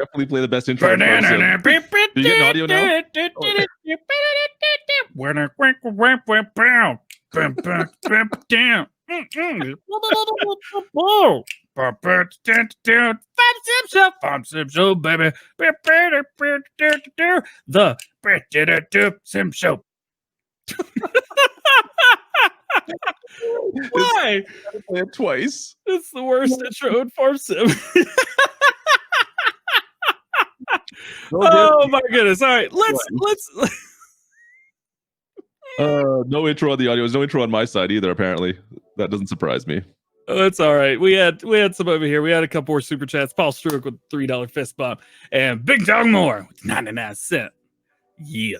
Definitely play the best intro. Do you get an audio now? Show, baby. The Sim Show. Why? Play it twice. It's the worst intro in Farm Sim. Oh my goodness! All right, let's. No intro on the audio. There's no intro on my side either. Apparently, that doesn't surprise me. Oh, it's all right. We had some over here. We had a couple more super chats. Paul Struick with $3 fist bump and Big Dog Moore with 99¢. Yeah.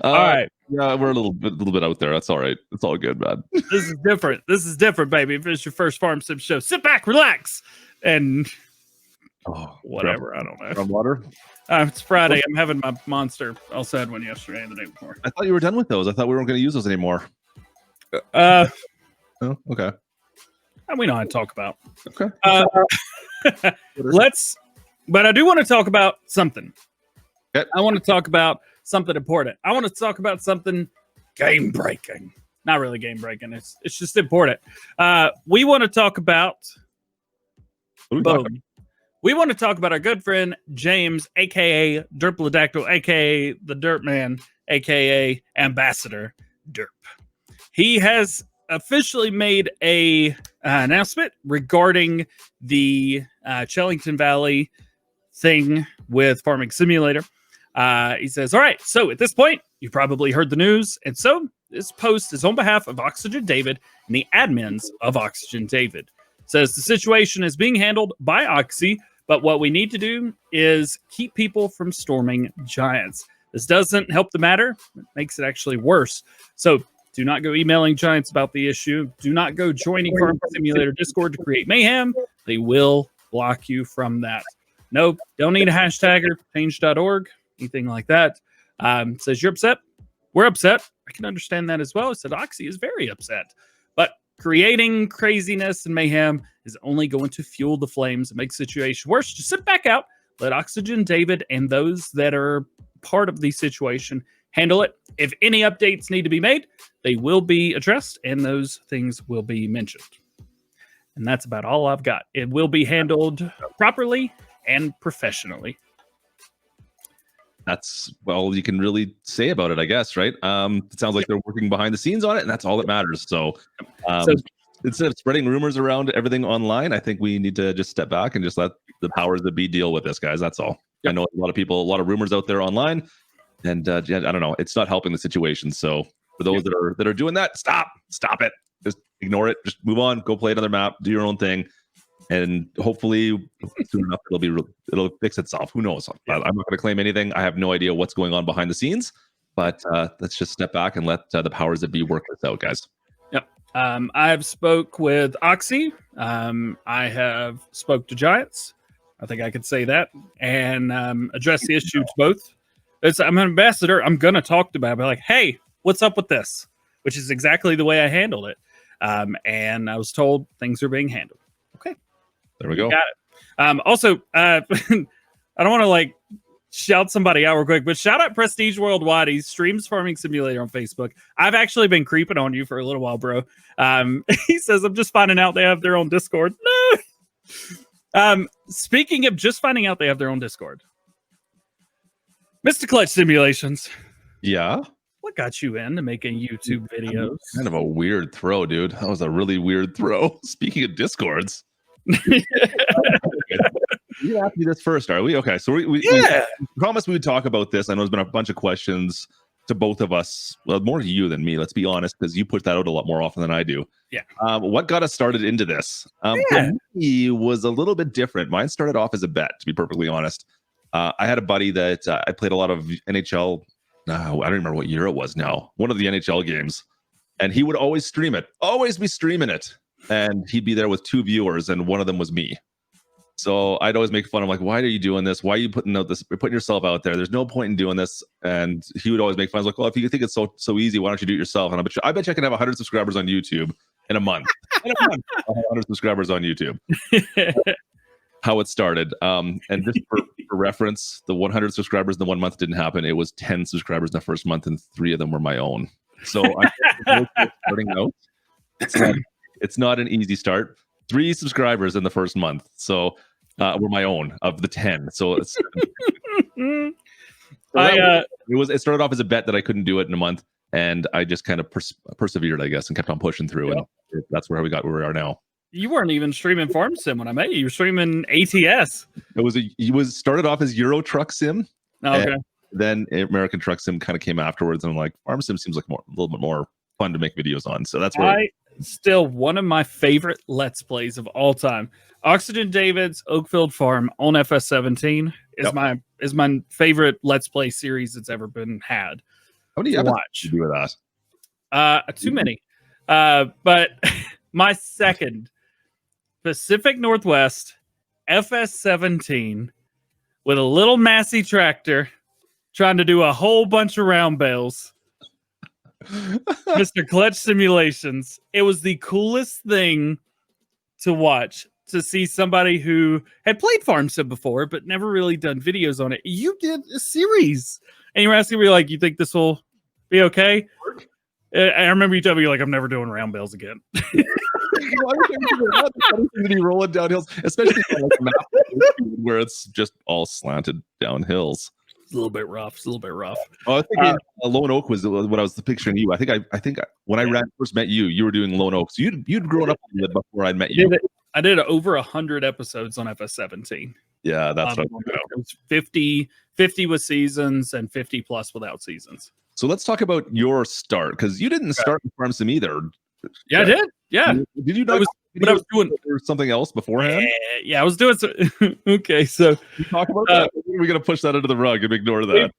All right. Yeah, we're a little bit out there. That's all right. It's all good, man. This is different. This is different, baby. If it's your first Farm Sim show, sit back, relax, and whatever. I don't know. From water. It's Friday. I'm having my monster. I also had one yesterday and the day before. I thought you were done with those. I thought we weren't going to use those anymore. Oh, okay. We know how to talk about. Okay. But I do want to talk about something. Okay. I want to talk about something important. I want to talk about something game breaking. Not really game breaking. It's just important. We want to talk about. We want to talk about our good friend James, aka Derplodactyl, aka the Dirt Man, aka Ambassador Derp. He has officially made a announcement regarding the Chellington Valley thing with Farming Simulator. He says, all right, so at this point, you probably heard the news. And so this post is on behalf of Oxygen David and the admins of Oxygen David. It says the situation is being handled by Oxy, but what we need to do is keep people from storming giants. This doesn't help the matter. It makes it actually worse. So do not go emailing giants about the issue. Do not go joining Farming Simulator Discord to create mayhem. They will block you from that. Nope, don't need a hashtag or change.org, anything like that. Says you're upset. We're upset. I can understand that as well. It said Oxy is very upset. But creating craziness and mayhem is only going to fuel the flames and make the situation worse. Just sit back out. Let Oxygen David and those that are part of the situation handle it. If any updates need to be made, they will be addressed and those things will be mentioned. And that's about all I've got. It will be handled properly and professionally. That's all you can really say about it, I guess, right? It sounds like they're working behind the scenes on it, and that's all that matters. So instead of spreading rumors around everything online, I think we need to just step back and just let the powers that be deal with this, guys. That's all. Yep. I know a lot of rumors out there online, and I don't know. It's not helping the situation. So for those that are doing that, stop it. Just ignore it. Just move on. Go play another map. Do your own thing. And hopefully soon enough it'll fix itself. Who knows? Yeah. I'm not going to claim anything. I have no idea what's going on behind the scenes, but let's just step back and let the powers that be work this out, guys. Yep. I've spoke with Oxy. I have spoke to Giants. I think I could say that and address the issue to both. I'm an ambassador. I'm going to talk to them. Like, hey, what's up with this? Which is exactly the way I handled it. And I was told things are being handled. Okay. There we go. Got it. Also, I don't want to shout somebody out real quick, but shout out Prestige Worldwide. He streams Farming Simulator on Facebook. I've actually been creeping on you for a little while, bro. He says, I'm just finding out they have their own Discord. No. Speaking of just finding out they have their own Discord, Mr. Klutch Simulations. Yeah. What got you into making YouTube videos? Kind of a weird throw, dude. That was a really weird throw. Speaking of Discords. You asked me this first, are we? Okay, so we promised we would talk about this. I know there's been a bunch of questions to both of us. Well, more to you than me, let's be honest, because you put that out a lot more often than I do. Yeah. What got us started into this? For me was a little bit different. Mine started off as a bet, to be perfectly honest. I had a buddy that I played a lot of NHL. I don't remember what year it was now. One of the NHL games. And he would always stream it. Always be streaming it. And he'd be there with 2 viewers, and one of them was me. So I'd always make fun of why are you doing this? Why are you putting yourself out there? There's no point in doing this. And he would always make fun. I was like, well, if you think it's so easy, why don't you do it yourself? And I bet you I can have 100 subscribers on YouTube in a month. 100 subscribers on YouTube. how it started. And just for reference, the 100 subscribers in the 1 month didn't happen. It was 10 subscribers in the first month, and 3 of them were my own. So I'm starting out. It's not an easy start. 3 subscribers in the first month, so were my own of the 10. So it's it started off as a bet that I couldn't do it in a month, and I just kind of persevered, I guess, and kept on pushing through, and that's where we are now. You weren't even streaming Farm Sim when I met you. You were streaming ATS. He started off as Euro Truck Sim. Oh, okay. Then American Truck Sim kind of came afterwards, and I'm like, Farm Sim seems like a little bit more fun to make videos on. So that's where still one of my favorite Let's Plays of all time. Oxygen David's Oakfield Farm on FS17 is my favorite Let's Play series that's ever been had. How many episodes did you do with that? Too many. But my second Pacific Northwest FS17 with a little Massey tractor trying to do a whole bunch of round bales. Mr. Klutch Simulations. It was the coolest thing to watch, to see somebody who had played Farm Sim before but never really done videos on it. You did a series, and you were asking me, like, you think this will be okay? I remember you telling me, like, I'm never doing round bales again. You rolling down hills, especially on like a map where it's just all slanted down hills. It's a little bit rough. Oh, I think Lone Oak was what I was picturing you. I think when I first met you, you were doing Lone Oak. So you'd grown up a little bit before I met you. I did over 100 episodes on FS17. Yeah, that's what I'm about. It was 50 with seasons and 50 plus without seasons. So let's talk about your start, because you didn't start in Farm Sim either. Yeah, I did. Yeah. Did you not? But I was doing something else beforehand. Yeah, I was doing so. Okay, so you talk about that. We're gonna push that under the rug and ignore that.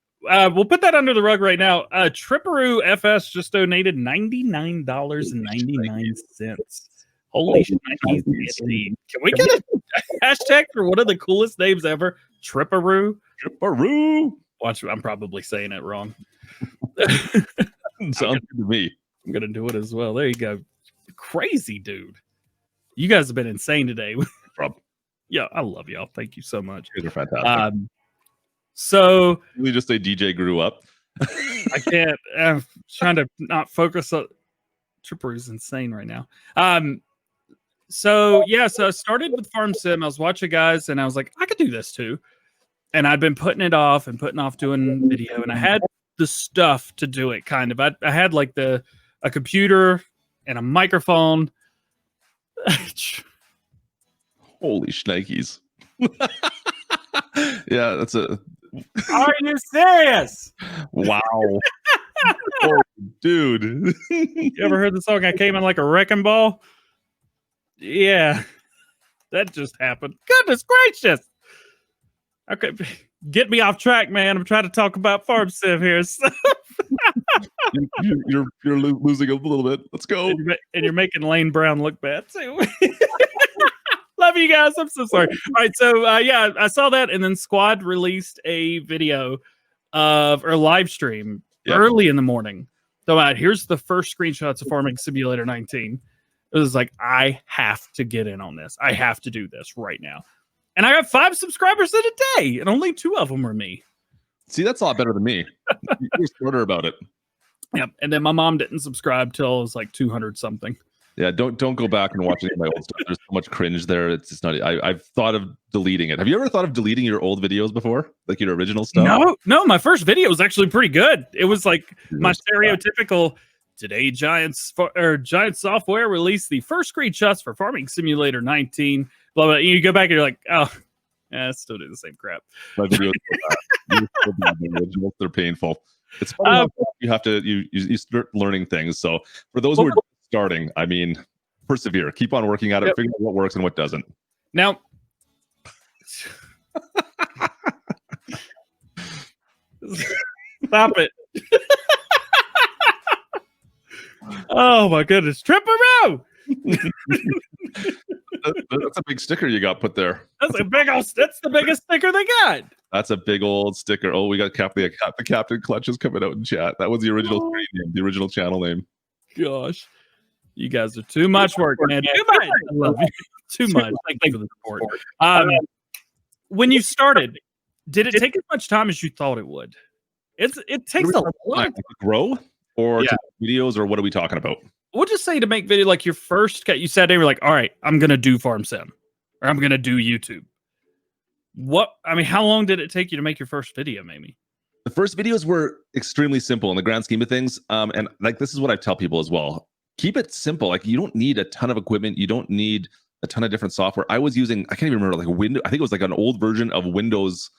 We'll put that under the rug right now. Tripperoo FS just donated $99.99. Holy shit! Can we get a hashtag for one of the coolest names ever? Tripperoo. Watch, I'm probably saying it wrong. Sounds good to me. I'm gonna do it as well. There you go. Crazy dude. You guys have been insane today. Yeah, I love y'all. Thank you so much. You guys are fantastic. So we just say DJ grew up. I can't. I'm trying to not focus on Tripperoo's insane right now. So I started with Farm Sim. I was watching guys, and I was like, I could do this too. And I'd been putting off doing video, and I had the stuff to do it. Kind of. I had like a computer and a microphone. Holy shnikes. Yeah, that's a. Are you serious? Wow. Oh, dude. You ever heard the song I Came In Like a Wrecking Ball? Yeah. That just happened. Goodness gracious. Okay. Get me off track, man. I'm trying to talk about Farm Sim here. So. You're losing a little bit. Let's go. And you're making Lane Brown look bad too. Love you guys. I'm so sorry. All right, so I saw that, and then Squad released a video or live stream early in the morning. So here's the first screenshots of Farming Simulator 19. It was like, I have to get in on this. I have to do this right now. And I got 5 subscribers in a day, and only 2 of them were me. See, that's a lot better than me. You're smarter about it. Yep. And then my mom didn't subscribe till it was like 200 something. Yeah, don't go back and watch any of my old stuff. There's so much cringe there. It's just not. I've thought of deleting it. Have you ever thought of deleting your old videos before, like your original stuff? No. My first video was actually pretty good. It was like my stereotypical. Today, Giant Software released the first screenshots for Farming Simulator 19. Blah blah. You go back and you're like, oh, yeah, I still do the same crap. My videos are bad. They're painful. It's funny you have to you start learning things. So for those who are starting, I mean, persevere, keep on working at it, figure out what works and what doesn't. Now, stop it. Oh my goodness, Tripperoo! That's a big sticker you got put there. That's the biggest sticker they got. That's a big old sticker. Oh, we got the Captain Klutch is coming out in chat. That was the original screen name, the original channel name. Gosh, you guys are too much work, man. Too much. I love you. Too much. Thank you for the support. When you started, did it take as much time as you thought it would? It takes a lot to grow or to make videos, or what are we talking about? We'll just say to make video, like your first, you sat there, you're like, all right, I'm going to do Farm Sim, or I'm going to do YouTube. How long did it take you to make your first video, maybe? The first videos were extremely simple in the grand scheme of things. And like, this is what I tell people as well. Keep it simple. Like, you don't need a ton of equipment. You don't need a ton of different software. I was using, I can't even remember, like Windows. I think it was like an old version of Windows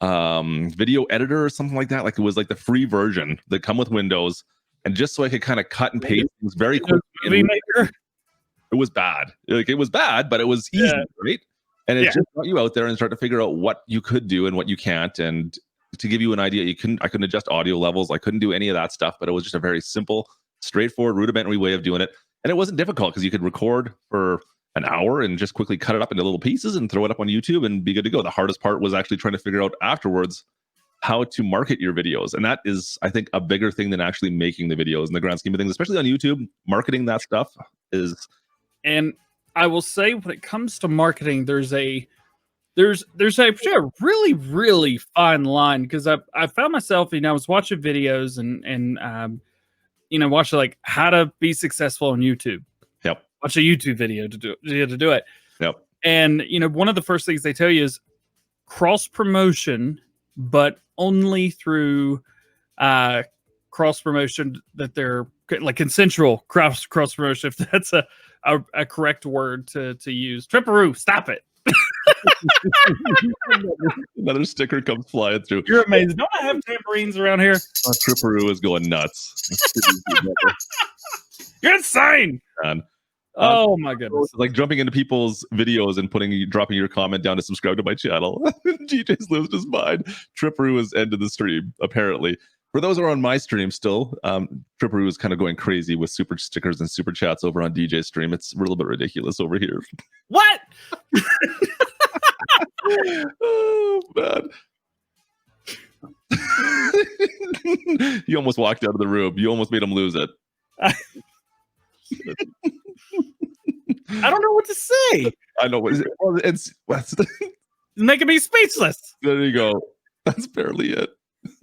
video editor or something like that. Like, it was like the free version that come with Windows. And just so I could kind of cut and paste things very quickly. It was bad. Like, it was bad, but it was easy, right? And it just got you out there and start to figure out what you could do and what you can't. And to give you an idea, I couldn't adjust audio levels. I couldn't do any of that stuff, but it was just a very simple, straightforward, rudimentary way of doing it. And it wasn't difficult because you could record for an hour and just quickly cut it up into little pieces and throw it up on YouTube and be good to go. The hardest part was actually trying to figure out afterwards how to market your videos. And that is, I think, a bigger thing than actually making the videos in the grand scheme of things, especially on YouTube. Marketing that stuff is... And I will say, when it comes to marketing, there's a really, really fine line, because I found myself, I was watching videos and watching like how to be successful on YouTube. Yep. Watch a YouTube video to do it. Yep. And one of the first things they tell you is cross promotion, but only through cross promotion that they're like consensual cross promotion, if that's a correct word to use. Tripperoo, stop it. Another sticker comes flying through. You're amazing. Don't I have tambourines around here? Tripperoo is going nuts. You're insane. Man. Oh my goodness. Like jumping into people's videos and dropping your comment down to subscribe to my channel. GJ's losing his mind. Tripperoo has ended the stream, apparently. For those who are on my stream still, Tripperoo is kind of going crazy with super stickers and super chats over on DJ's stream. It's a little bit ridiculous over here. What? Oh, man. You almost walked out of the room. You almost made him lose it. I don't know what to say. I know. It's making me speechless. There you go. That's barely it.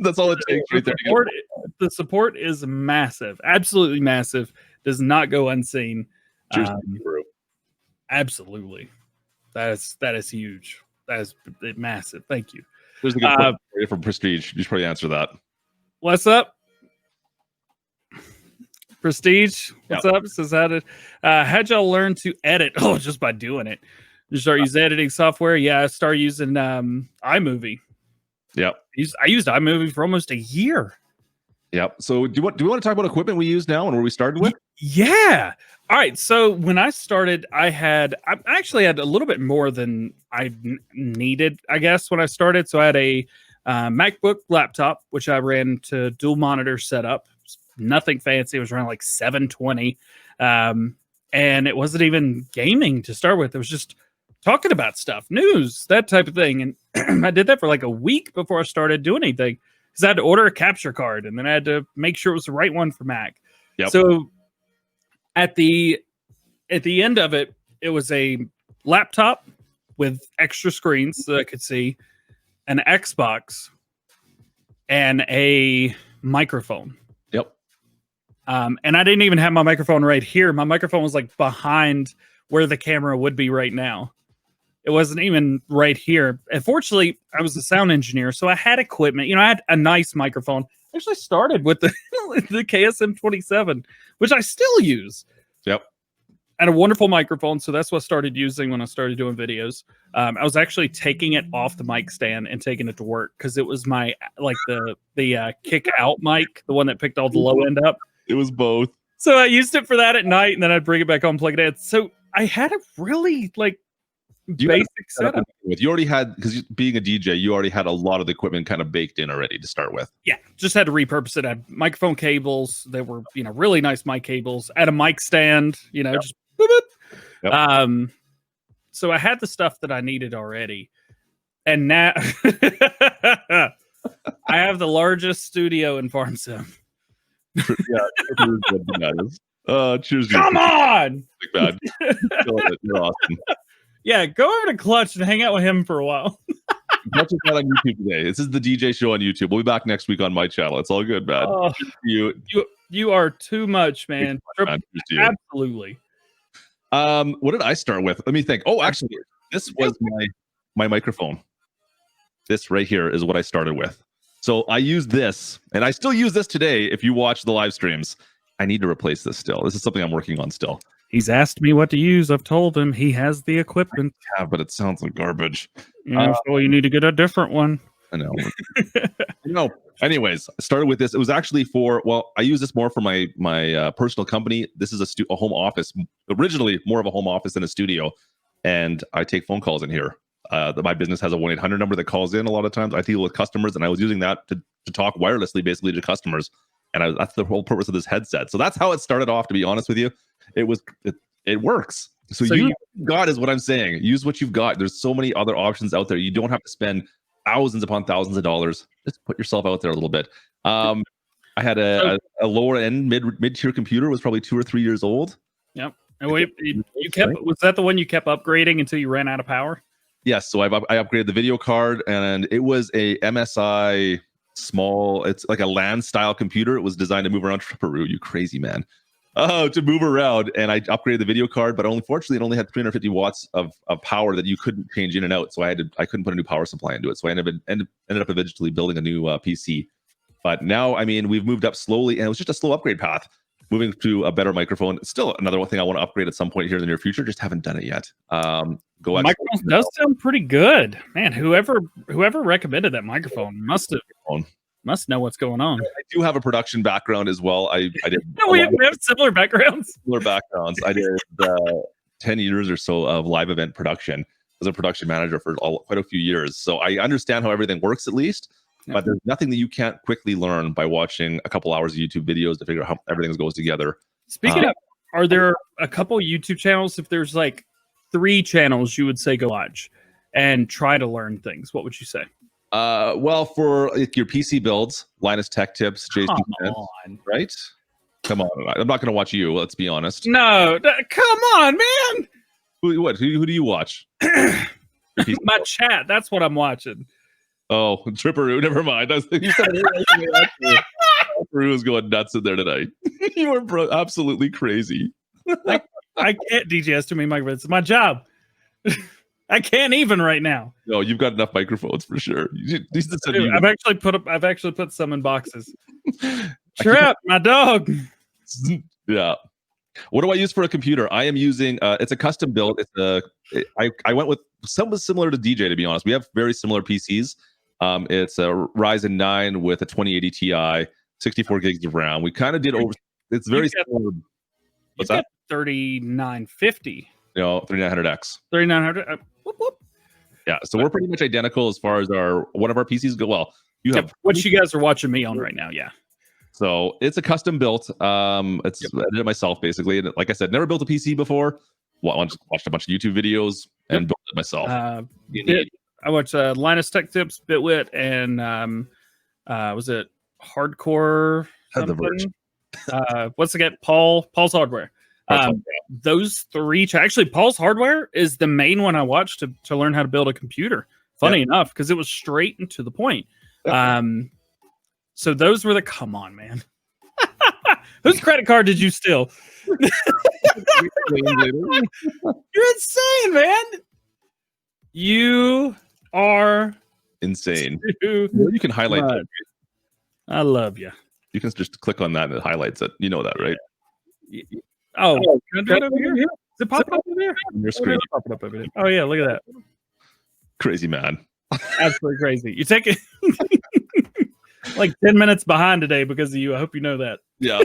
That's all it takes right there. The support is massive. Absolutely massive. Does not go unseen. Cheers, absolutely. That is huge. That is massive. Thank you. There's a good question from Prestige. You should probably answer that. What's up? Prestige, what's up? Says how'd y'all learn to edit? Oh, just by doing it. You start using editing software. Yeah, I started using iMovie. Yep. I used iMovie for almost a year. Yep. So do we want to talk about equipment we use now and where we started with? Yeah. All right. So when I started, I actually had a little bit more than I needed, I guess, when I started. So I had a MacBook laptop, which I ran to dual monitor setup. Nothing fancy. It was around like 720. And it wasn't even gaming to start with. It was just talking about stuff, news, that type of thing. And I did that for like a week before I started doing anything, because I had to order a capture card and then I had to make sure it was the right one for Mac. Yep. So at the end of it, it was a laptop with extra screens that I could see, an Xbox, and a microphone. Yep. And I didn't even have my microphone right here. My microphone was like behind where the camera would be right now. It wasn't even right here. And fortunately, I was a sound engineer, so I had equipment. I had a nice microphone. I actually started with the KSM-27, which I still use. Yep. And a wonderful microphone, so that's what I started using when I started doing videos. I was actually taking it off the mic stand and taking it to work, because it was my the kick out mic, the one that picked all the low end up. It was both. So I used it for that at night, and then I'd bring it back home, plug it in. So I had a really basic setup. You already had, because being a DJ, you already had a lot of the equipment kind of baked in already to start with. Yeah, just had to repurpose it. I had microphone cables. They were, really nice mic cables. I had a mic stand, Yep. just boop, boop. Yep. So I had the stuff that I needed already. And now I have the largest studio in Farm Sim. Yeah. Cheers. Come on! Big bad. You're awesome. Yeah, go over to Klutch and hang out with him for a while. Klutch is not on YouTube today. This is the DJ show on YouTube. We'll be back next week on my channel. It's all good, man. Oh, you are too much, man. Absolutely. What did I start with? Let me think. Oh, actually, this was my microphone. This right here is what I started with. So I used this, and I still use this today. If you watch the live streams, I need to replace this still. This is something I'm working on still. He's asked me what to use. I've told him he has the equipment. Yeah, but it sounds like garbage. Yeah, so you need to get a different one. I know. No. Anyways, I started with this. It was actually I use this more for my personal company. This is a home office. Originally, more of a home office than a studio, and I take phone calls in here. My business has a 1-800 number that calls in a lot of times. I deal with customers, and I was using that to talk wirelessly, basically, to customers. And that's the whole purpose of this headset. So that's how it started off. To be honest with you, it works. So you got is what I'm saying. Use what you've got. There's so many other options out there. You don't have to spend thousands upon thousands of dollars. Just put yourself out there a little bit. I had a lower end mid-tier computer, was probably 2 or 3 years old. Yep. And was that the one you kept upgrading until you ran out of power? Yes. So I upgraded the video card, and it was a MSI small. It's like a LAN style computer. It was designed to move around. Tripperoo, you crazy man. To move around, and I upgraded the video card, but unfortunately it only had 350 watts of power that you couldn't change in and out. So I couldn't put a new power supply into it. So I ended up eventually building a new PC. But now, I mean, we've moved up slowly, and it was just a slow upgrade path. Moving to a better microphone. Still another thing I want to upgrade at some point here in the near future. Just haven't done it yet. Microphone does sound pretty good, man. Whoever recommended that microphone must know what's going on. I do have a production background as well. I did. No, we have similar backgrounds. I did 10 years or so of live event production as a production manager for quite a few years. So I understand how everything works at least. But there's nothing that you can't quickly learn by watching a couple hours of YouTube videos to figure out how everything goes together. Speaking of, are there a couple YouTube channels? If there's like 3 channels you would say go watch and try to learn things, what would you say? Well, for like your PC builds, Linus Tech Tips, Jason, right? Come on, I'm not going to watch you. Let's be honest. No, come on, man. Who do you watch? My chat. That's what I'm watching. Oh, Tripperoo. Never mind. Tripperoo is going nuts in there tonight. You are absolutely crazy. I can't DJS too many microphones. It's my job. I can't even right now. No, you've got enough microphones for sure. Dude, I've actually put some in boxes. Trip, my dog. Yeah. What do I use for a computer? I am using it's a custom build. I went with something similar to DJ, to be honest. We have very similar PCs. It's a Ryzen 9 with a 2080 Ti, 64 gigs of RAM. We kind of did over. It's very similar. What's that? 3950. You know, 3900X. 3900. Whoop, whoop. Yeah, so we're pretty much identical as far as one of our PCs go. Well, you have what you guys are watching me on right now. Yeah. So it's a custom built. I did it myself basically. And like I said, never built a PC before. Watched a bunch of YouTube videos and built it myself. I watched Linus Tech Tips, Bitwit, and was it Hardcore something? What's again? Paul's Hardware. Those 3 actually Paul's Hardware is the main one I watched to learn how to build a computer. Funny enough, because it was straight and to the point. So those were come on, man. Whose credit card did you steal? You're insane, man. You are insane. You can highlight that. I love you. You can just click on that and it highlights it. You know that, right? Oh, can I do it over here? Is it popping up over there? On your screen. Oh yeah, look at that. Crazy man. Absolutely crazy. You take it like 10 minutes behind today because of you. I hope you know that. Yeah.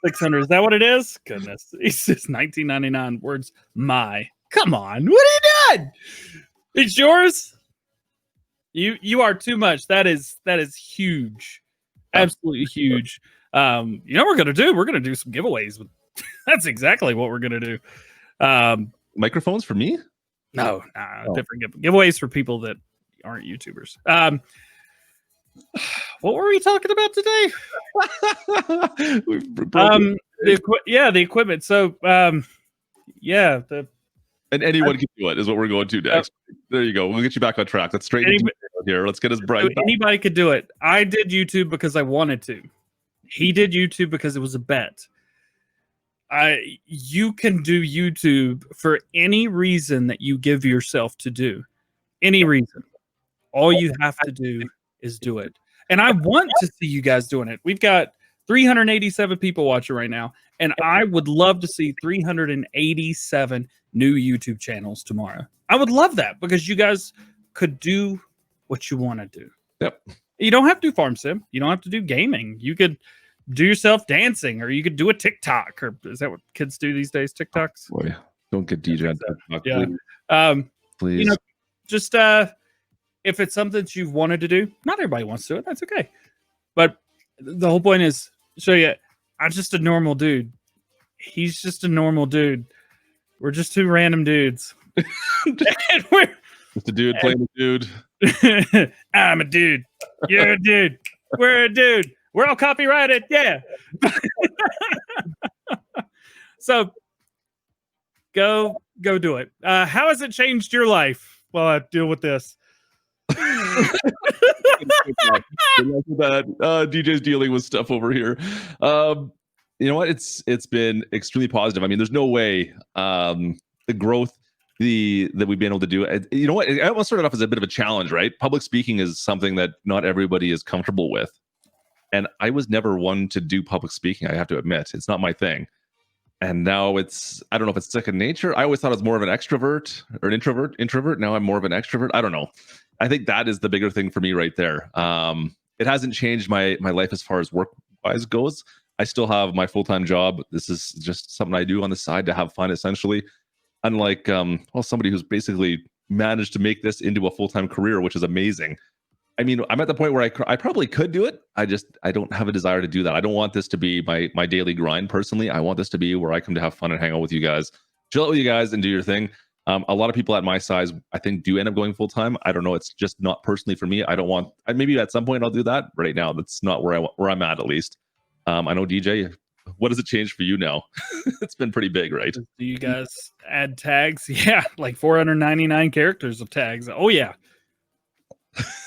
600. Is that what it is? Goodness. It's just 1999 words. Come on. What are you doing? It's yours. You are too much. That is huge. Absolutely huge. You know what we're gonna do? We're gonna do some giveaways. That's exactly what we're gonna do. Microphones for me? No, different giveaways for people that aren't YouTubers. What were we talking about today? The equipment. So Yeah. And anyone can do it is what we're going to next. There you go. We'll get you back on track. Let's straighten here. Let's get us bright. Anybody could do it. I did YouTube because I wanted to. He did YouTube because it was a bet. You can do YouTube for any reason that you give yourself to do. Any reason. All you have to do is do it. And I want to see you guys doing it. We've got 387 people watching right now. And I would love to see 387 new YouTube channels tomorrow. I would love that because you guys could do what you want to do. Yep. You don't have to do farm sim. You don't have to do gaming. You could do yourself dancing, or you could do a TikTok, or is that what kids do these days? TikToks? Oh, boy, don't get DJ on TikTok, yeah. Please. You know, just if it's something that you've wanted to do, not everybody wants to do it. That's okay. But the whole point is show you I'm just a normal dude. He's just a normal dude. We're just two random dudes. Just a dude playing a dude. I'm a dude. You're a dude. We're a dude. We're all copyrighted. Yeah. So go do it. How has it changed your life while I deal with this? DJ's dealing with stuff over here. You know what? It's been extremely positive. I mean, there's no way the growth that we've been able to do. You know what? I almost started off as a bit of a challenge, right? Public speaking is something that not everybody is comfortable with. And I was never one to do public speaking. I have to admit, it's not my thing. And now I don't know if it's second nature. I always thought I was more of an extrovert or an introvert. Now I'm more of an extrovert. I don't know. I think that is the bigger thing for me right there. It hasn't changed my life as far as work-wise goes. I still have my full-time job. This is just something I do on the side to have fun, essentially. Unlike, somebody who's basically managed to make this into a full-time career, which is amazing. I mean, I'm at the point where I probably could do it. I don't have a desire to do that. I don't want this to be my daily grind personally. I want this to be where I come to have fun and hang out with you guys, chill out with you guys and do your thing. A lot of people at my size, I think, do end up going full-time. I don't know. It's just not personally for me. Maybe at some point I'll do that. Right now, that's not where I'm at least. I know DJ, what does it change for you now? It's been pretty big, right? Do you guys add tags? Yeah, like 499 characters of tags. Oh, yeah.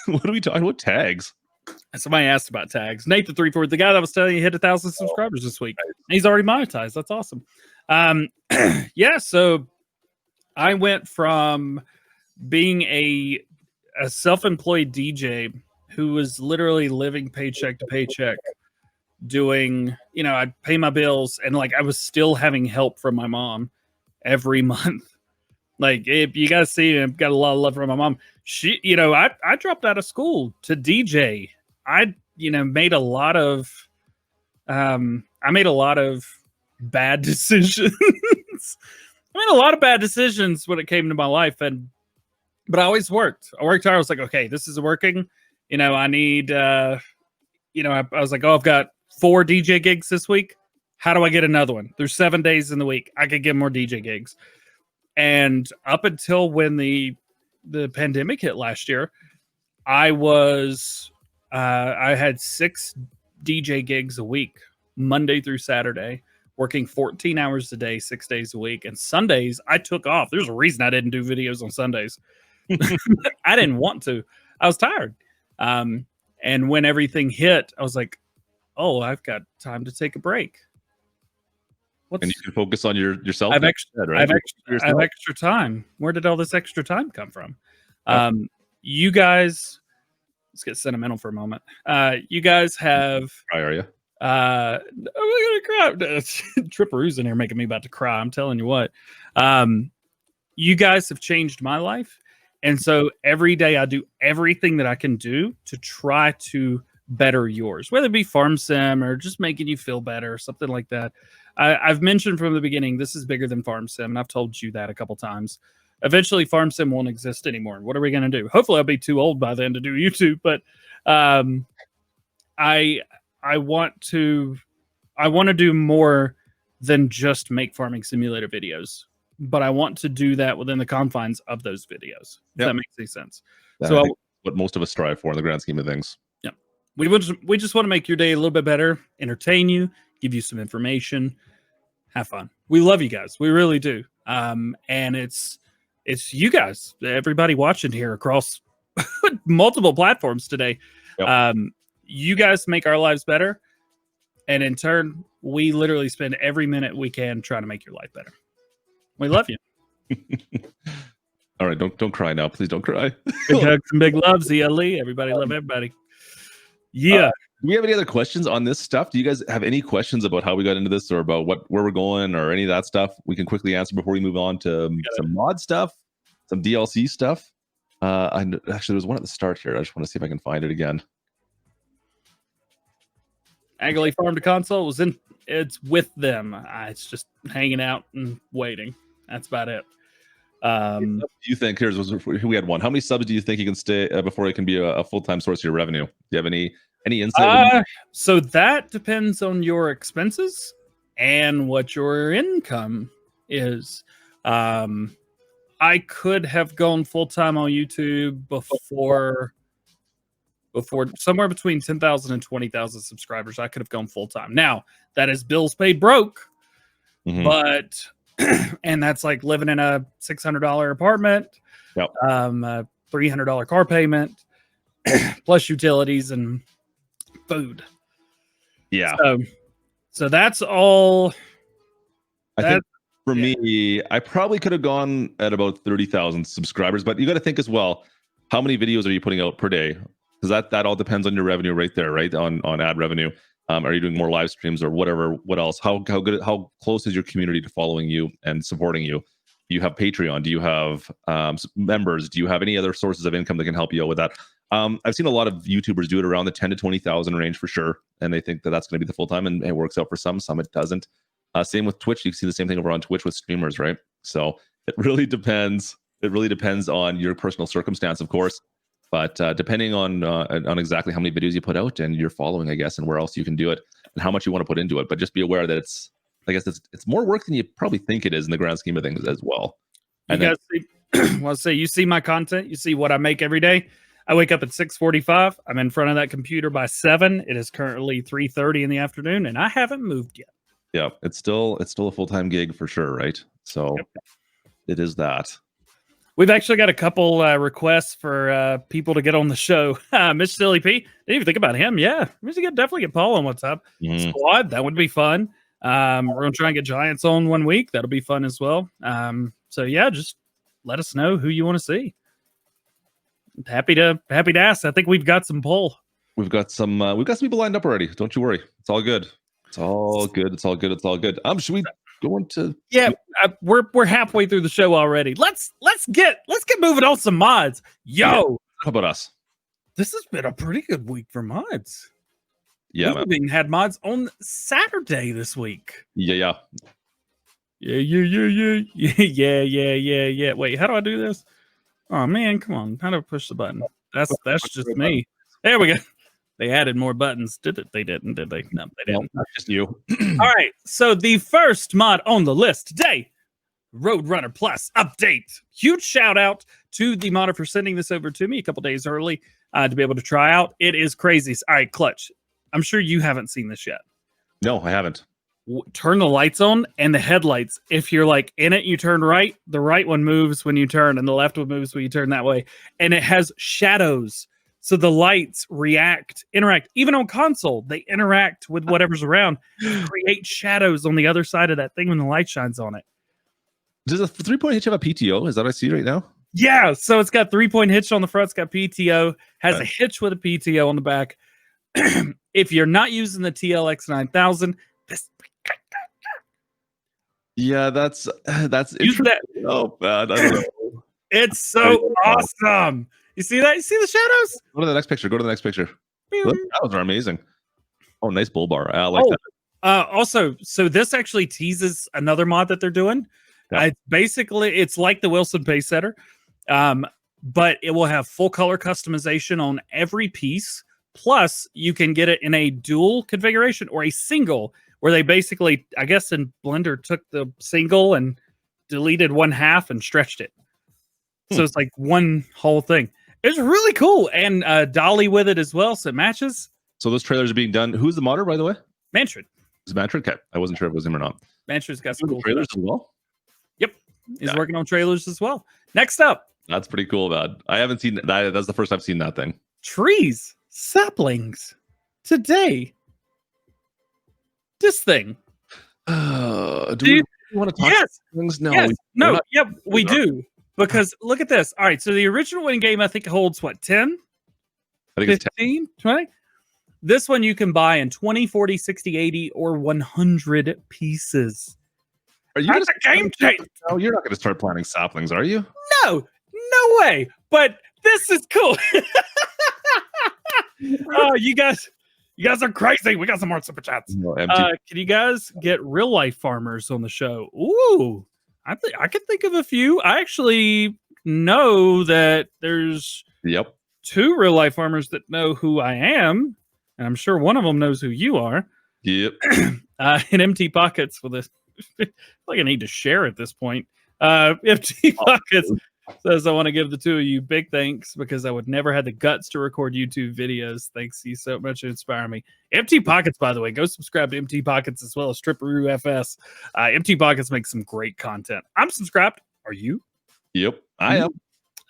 What are we talking about? Tags? Somebody asked about tags. Nate the 3-4, the guy that was telling you hit 1,000 subscribers this week. He's already monetized. That's awesome. Yeah, so I went from being a self-employed DJ who was literally living paycheck to paycheck, doing, I'd pay my bills, and like I was still having help from my mom every month. Like, if you guys see, I've got a lot of love from my mom. She, I dropped out of school to DJ. I made a lot of bad decisions. I made a lot of bad decisions when it came to my life, but I always worked. I worked hard. I was like, okay, this is working. I need, I was like, I've got 4 DJ gigs this week. How do I get another one? There's 7 days in the week. I could get more DJ gigs. And up until when the pandemic hit last year, I had 6 DJ gigs a week, Monday through Saturday, working 14 hours a day, 6 days a week. And Sundays, I took off. There's a reason I didn't do videos on Sundays. I didn't want to. I was tired. And when everything hit, I was like, oh, I've got time to take a break. And you can focus on yourself. I have extra time. Where did all this extra time come from? You guys, let's get sentimental for a moment. You guys have. Why are you? I'm gonna cry. Tripperoo's in here making me about to cry. I'm telling you what. You guys have changed my life, and so every day I do everything that I can do to try to better yours, whether it be farm sim or just making you feel better or something like that. I've mentioned from the beginning, this is bigger than farm sim, and I've told you that a couple times. Eventually, farm sim won't exist anymore. What are we going to do? Hopefully, I'll be too old by then to do YouTube. But I want to do more than just make farming simulator videos. But I want to do that within the confines of those videos. If that makes any sense. So what most of us strive for in the grand scheme of things. Yeah, we just want to make your day a little bit better, entertain you, give you some information, have fun. We love you guys. We really do. And it's you guys, everybody watching here across multiple platforms today. Yep. You guys make our lives better. And in turn, we literally spend every minute we can trying to make your life better. We love you. All right, don't cry now. Please don't cry. Big hugs and big loves, ELE. Everybody love everybody. Yeah. Do we have any other questions on this stuff? Do you guys have any questions about how we got into this or about where we're going or any of that stuff? We can quickly answer before we move on to some mod stuff, some DLC stuff. Actually, there was one at the start here. I just want to see if I can find it again. Agley Farm to Console it's with them. It's just hanging out and waiting. That's about it. Do you think we had one? How many subs do you think you can stay before it can be a full-time source of your revenue? Do you have any insight? So that depends on your expenses and what your income is. I could have gone full-time on YouTube before somewhere between 10,000 and 20,000 subscribers. I could have gone full-time. Now, that is bills paid broke, but and that's like living in a $600 apartment, yep. A $300 car payment, plus utilities and food. Yeah. So that's all. I think for me, I probably could have gone at about 30,000 subscribers, but you got to think as well, how many videos are you putting out per day? Because that all depends on your revenue right there, right? On ad revenue. Are you doing more live streams or whatever? What else? How close is your community to following you and supporting you? Do you have Patreon? Do you have members? Do you have any other sources of income that can help you out with that? I've seen a lot of YouTubers do it around the 10 to 20,000 range for sure, and they think that that's going to be the full time, and it works out for some it doesn't. Same with Twitch. You see the same thing over on Twitch with streamers, right? So it really depends. It really depends on your personal circumstance, of course. But depending on exactly how many videos you put out and your following, I guess, and where else you can do it and how much you want to put into it. But just be aware that it's more work than you probably think it is in the grand scheme of things as well. And you guys see, you see my content, you see what I make every day. I wake up at 6:45. I'm in front of that computer by 7. It is currently 3:30 in the afternoon, and I haven't moved yet. Yeah, it's still a full-time gig for sure, right? So It is that. We've actually got a couple requests for people to get on the show. Miss Silly P, didn't even think about him. Yeah, we should definitely get Paul on what's up. Squad, that would be fun. We're going to try and get Giants on one week. That'll be fun as well. So yeah, just let us know who you want to see. Happy to ask. I think we've got some pull. We've got some people lined up already. Don't you worry. It's all good. It's all good. It's all good. It's all good. Should we go into? Yeah, we're halfway through the show already. Let's get moving on some mods. Yo, how about us? This has been a pretty good week for mods. Yeah, we've even had mods on Saturday this week. Yeah. Yeah. Wait, how do I do this? Oh man, come on! How do I push the button? That's just me. There we go. They added more buttons. Did it? They didn't, did they? No, they didn't. Not just you. All right. So the first mod on the list today, Roadrunner Plus update. Huge shout out to the modder for sending this over to me a couple days early to be able to try out. It is crazy. All right, Klutch. I'm sure you haven't seen this yet. No, I haven't. Turn the lights on and the headlights. If you're like in it, you turn right. The right one moves when you turn, and the left one moves when you turn that way. And it has shadows. So the lights interact. Even on console, they interact with whatever's around, create shadows on the other side of that thing when the light shines on it. Does a 3-point hitch have a PTO? Is that what I see right now? Yeah. So it's got 3-point hitch on the front. It's got PTO. Has a hitch with a PTO on the back. If you're not using the TLX 9000, yeah, that's use that. Oh, bad. I don't know. It's so awesome. You see that? You see the shadows? Go to the next picture. Those are amazing. Oh, nice bull bar. I like that. Also, so this actually teases another mod that they're doing. Yeah. It's like the Wilson Pace Setter, but it will have full color customization on every piece. Plus, you can get it in a dual configuration or a single, where they basically, I guess, in Blender took the single and deleted one half and stretched it. So it's like one whole thing. It's really cool. And dolly with it as well, so it matches. So those trailers are being done. Who's the modder, by the way? Manfred. Is Manfred? Okay. I wasn't sure if it was him or not. Manfred's got some cool trailers stuff as well. Yep. He's working on trailers as well. Next up. That's pretty cool, man. I haven't seen that. That's the first I've seen that thing. Trees, saplings. Today. This thing. Do we want to talk about things? No. Yes. No. Yep. We do. Because look at this. All right. So the original in game, I think, holds what, 10? I think 15, it's 20? This one you can buy in 20, 40, 60, 80, or 100 pieces. Are you That's a game changer. No, you're not going to start planting saplings, are you? No way. But this is cool. Oh, you guys are crazy. We got some more super chats. No, can you guys get real life farmers on the show? Ooh, I can think of a few. I actually know that there's 2 real life farmers that know who I am, and I'm sure one of them knows who you are. Yep. In Empty Pockets with this, like I need to share at this point. Empty Pockets says, I want to give the 2 of you big thanks because I would never had the guts to record YouTube videos. Thanks you so much to inspire me. Empty Pockets, by the way, go subscribe to Empty Pockets as well as Stripperoo FS. Empty Pockets makes some great content. I'm subscribed. Are you? Yep, I am.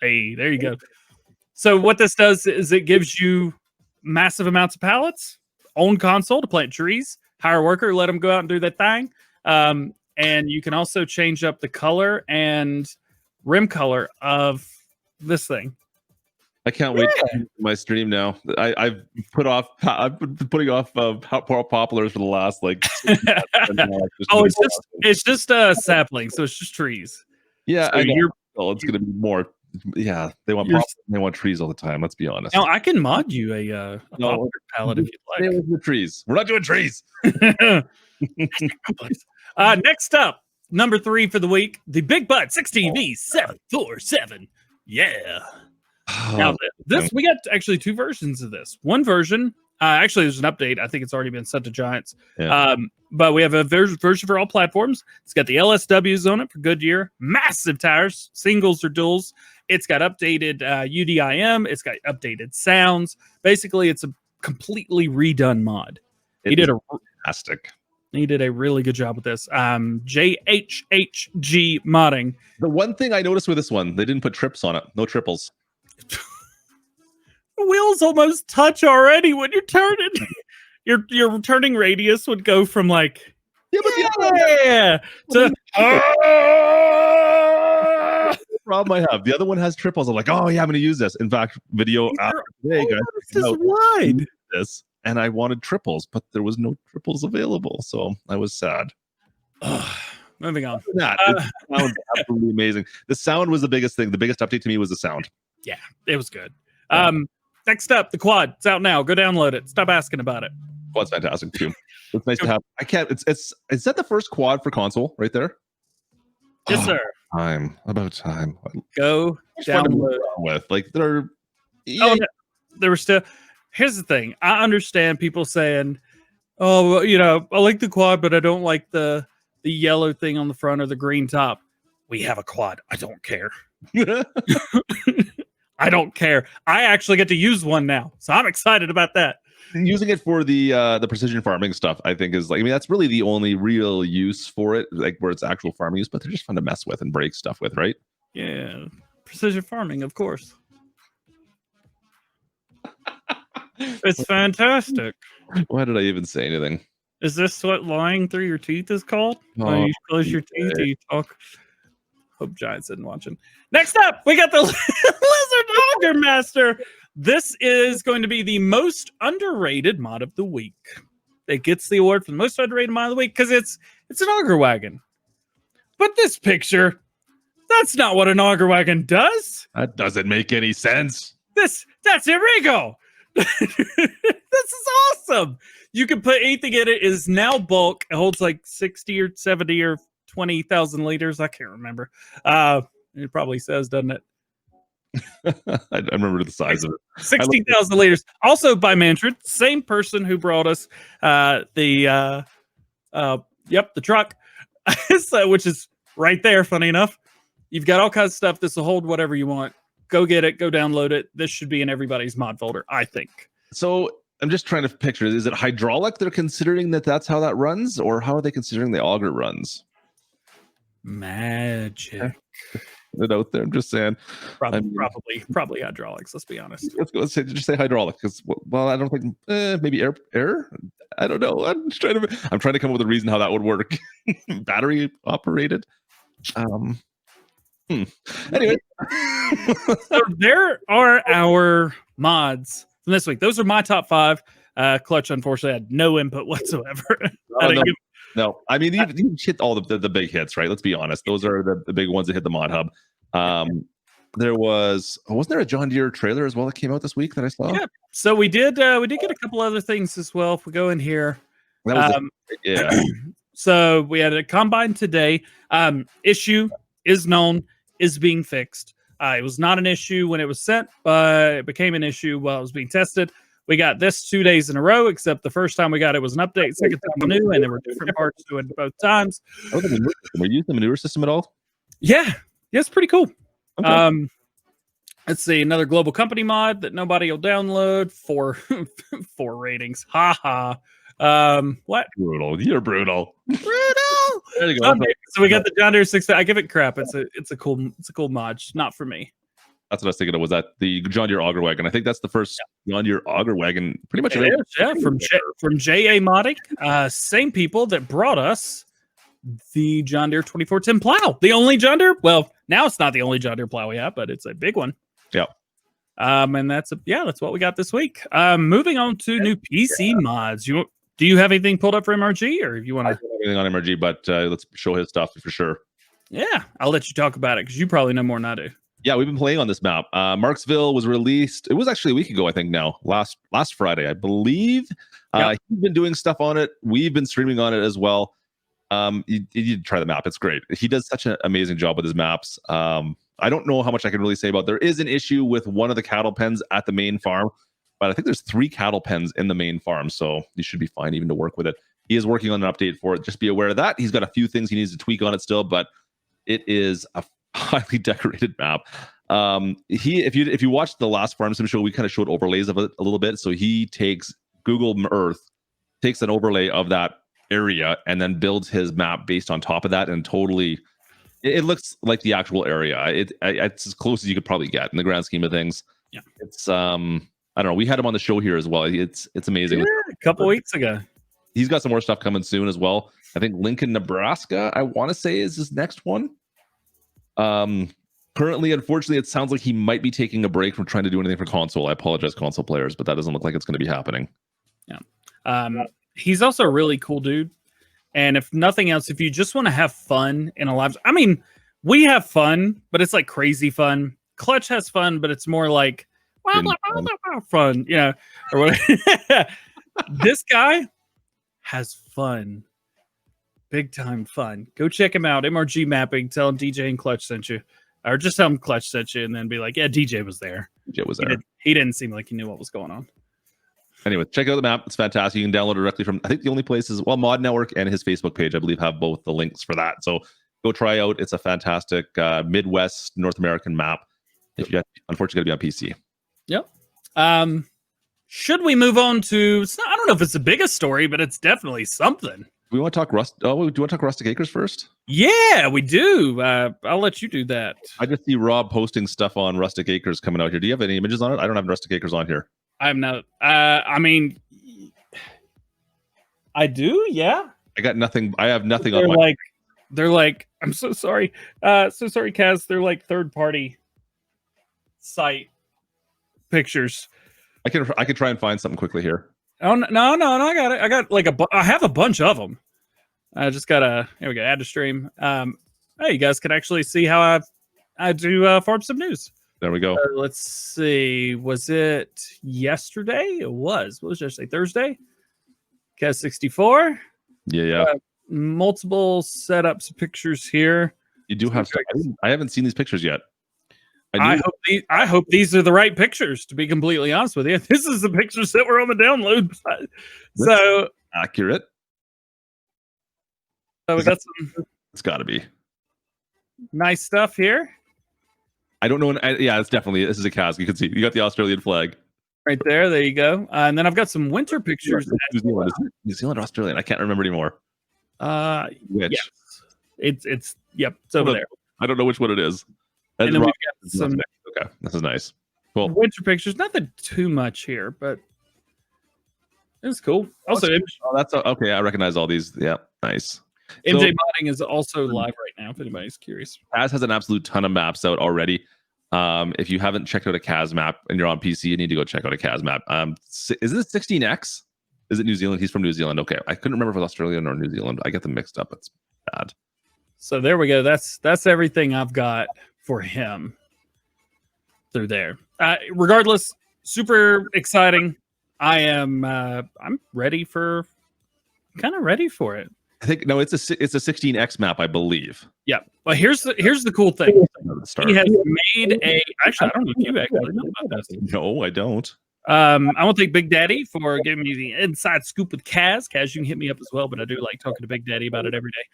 Hey, there you go. So what this does is it gives you massive amounts of pallets, own console to plant trees, hire a worker, let them go out and do that thing. And you can also change up the color and rim color of this thing. I can't wait to do my stream now. I've been putting off poplars for the last it's just sapling, so it's just trees. Yeah, so it's gonna be more. Yeah, they want trees all the time. Let's be honest. Now I can mod you a poplar palette if you'd like. Stay with the trees. We're not doing trees. Next up, number 3 for the week, the Big Butt 16V747. Yeah. Now this we got actually 2 versions of this. One version, actually there's an update. I think it's already been sent to Giants. Yeah. But we have a version for all platforms. It's got the LSWs on it for Goodyear, massive tires, singles or duals. It's got updated UDIM. It's got updated sounds. Basically, it's a completely redone mod. He did a really good job with this. JHHG modding. The one thing I noticed with this one, they didn't put trips on it. No triples. The wheels almost touch already when you're turning. Your turning radius would go from like to problem I have. The other one has triples. I'm like, oh yeah, I'm gonna use this. In fact, video after today, guys, this is wide. This and I wanted triples, but there was no triples available, so I was sad. Moving on. It sounds absolutely amazing. The sound was the biggest thing. The biggest update to me was the sound. Yeah, it was good. Next up, the quad. It's out now. Go download it. Stop asking about it. Quad's fantastic too. It's nice to have. I can't. It's is that the first quad for console right there? Yes, sir. About time. Go download with there were still. Here's the thing. I understand people saying, "Oh, well, I like the quad, but I don't like the yellow thing on the front or the green top." We have a quad. I don't care. I don't care. I actually get to use one now, so I'm excited about that. Using it for the precision farming stuff, I think is that's really the only real use for it, where it's actual farming use. But they're just fun to mess with and break stuff with, right? Yeah, precision farming, of course. It's fantastic. Why did I even say anything? Is this what lying through your teeth is called? When you close your teeth, you talk. Hope Giants isn't watching. Next up, we got the Lizard Auger Master. This is going to be the most underrated mod of the week. It gets the award for the most underrated mod of the week because it's an auger wagon. But this picture, that's not what an auger wagon does. That doesn't make any sense. That's illegal. This is awesome. You can put anything in it. It is now bulk. It holds like 60 or 70 or 20,000 liters. I can't remember. It probably says, doesn't it? I remember the size of it. 16,000 liters. Also by Manfred, same person who brought us the truck, which is right there. Funny enough, you've got all kinds of stuff. This will hold whatever you want. Go get it. Go download it. This should be in everybody's mod folder, I think. So I'm just trying to picture. Is it hydraulic? They're considering that's how that runs, or how are they considering the auger runs? Magic. It out there. I'm just saying. Probably hydraulics. Let's be honest. Let's just say hydraulic, because I don't think maybe air. I don't know. I'm trying to come up with a reason how that would work. Battery operated. Anyway, so there are our mods from this week. Those are my top 5. Klutch unfortunately had no input whatsoever. No, I mean you hit all the big hits, right? Let's be honest; those are the big ones that hit the mod hub. There wasn't there a John Deere trailer as well that came out this week that I saw? Yeah, so we did get a couple other things as well. If we go in here, yeah. So we had a combine today. Issue is known, is being fixed. It was not an issue when it was sent, but it became an issue while it was being tested. We got this 2 days in a row, except the first time we got it was an update, second time new, and there were different parts to it both times. Were you using the manure system at all? Yeah, it's pretty cool. Okay. Let's see, another global company mod that nobody will download for 4 ratings. Ha. What? Brutal. You're brutal. There you go. So we got the John Deere 6. I give it crap. It's a cool mod. Just not for me. That's what I was thinking of. Was that the John Deere auger wagon? I think that's the first John Deere auger wagon. Pretty much. From JA Modding, same people that brought us the John Deere 2410 plow. The only John Deere. Well, now it's not the only John Deere plow we have, but it's a big one. Yeah. And that's what we got this week. Moving on to new PC mods. Do you have anything pulled up for MRG, or if you want to? I don't have anything on MRG, but let's show his stuff for sure. Yeah, I'll let you talk about it because you probably know more than I do. Yeah, we've been playing on this map. Marksville was released. It was actually a week ago, I think. Now, last Friday, I believe. He's been doing stuff on it. We've been streaming on it as well. You try the map; it's great. He does such an amazing job with his maps. I don't know how much I can really say about. There is an issue with one of the cattle pens at the main farm, but I think there's 3 cattle pens in the main farm, so you should be fine even to work with it. He is working on an update for it. Just be aware of that. He's got a few things he needs to tweak on it still, but it is a highly decorated map. If you watched the last Farm Sim show, we kind of showed overlays of it a little bit. So he takes Google Earth, takes an overlay of that area, and then builds his map based on top of that, and totally it looks like the actual area. It's as close as you could probably get in the grand scheme of things. Yeah, it's I don't know. We had him on the show here as well. It's amazing. Yeah, a couple weeks ago. He's got some more stuff coming soon as well. I think Lincoln, Nebraska, I want to say is his next one. Currently, unfortunately, it sounds like he might be taking a break from trying to do anything for console. I apologize, console players, but that doesn't look like it's going to be happening. Yeah. He's also a really cool dude. And if nothing else, if you just want to have fun in a live, I mean, we have fun, but it's like crazy fun. Klutch has fun, but it's more like fun, you know, or whatever. This guy has fun. Big time fun. Go check him out. Mrgmapping. Tell him DJ and Klutch sent you. Or just tell him Klutch sent you and then be like, yeah, DJ was there. DJ was there. He didn't seem like he knew what was going on. Anyway, check out the map. It's fantastic. You can download it directly from, I think the only place is, Mod Network and his Facebook page, I believe, have both the links for that. So go try out. It's a fantastic Midwest North American map. If you unfortunately got to be on PC. Yep. Should we move on to, I don't know if it's the biggest story, but it's definitely something. We want to talk do you want to talk Rustic Acres first? Yeah, we do. I'll let you do that. I just see Rob posting stuff on Rustic Acres coming out here. Do you have any images on it? I don't have Rustic Acres on here. I have not. I mean, I do. Yeah. I got nothing. I have nothing they're on my. They're like. I'm so sorry. So sorry, Kaz. They're like third-party site pictures. I can try and find something quickly here. Oh no! I got it. I got like I have a bunch of them. I just gotta. Here we go. Add to stream. Hey, you guys can actually see how I do Farm Sim News. There we go. Let's see. Was it yesterday? It was. What was yesterday? Thursday? Kaz 64. Yeah. Multiple setups, pictures here. You do have. I haven't seen these pictures yet. I hope these are the right pictures. To be completely honest with you, this is the pictures that were on the download. So accurate. So we got some. It's got to be nice stuff here. I don't know. Yeah, it's definitely. This is a Kaz. You can see you got the Australian flag. right there. There you go. And then I've got some winter pictures. New Zealand or Australian? I can't remember anymore. Which? Yes. It's over there. I don't know which one it is. And then we've got some. Okay, this is nice. Cool. Winter pictures. Nothing too much here, but it's cool. Also, that's okay. I recognize all these. Yeah, nice. MJ modding is also live right now. If anybody's curious, Kaz has an absolute ton of maps out already. If you haven't checked out a Kaz map and you're on PC, you need to go check out a Kaz map. Is it 16x? Is it New Zealand? He's from New Zealand. Okay, I couldn't remember if it was Australian or New Zealand. I get them mixed up. It's bad. So there we go. That's everything I've got for him through there. Regardless, super exciting. I'm ready for it. I think no, it's a 16x map, I believe. Yeah. Well, here's the cool thing. He has made a. Actually, I don't know if you actually know about this. No, I don't. I want to thank Big Daddy for giving me the inside scoop with Kaz. Kaz, you can hit me up as well, but I do like talking to Big Daddy about it every day.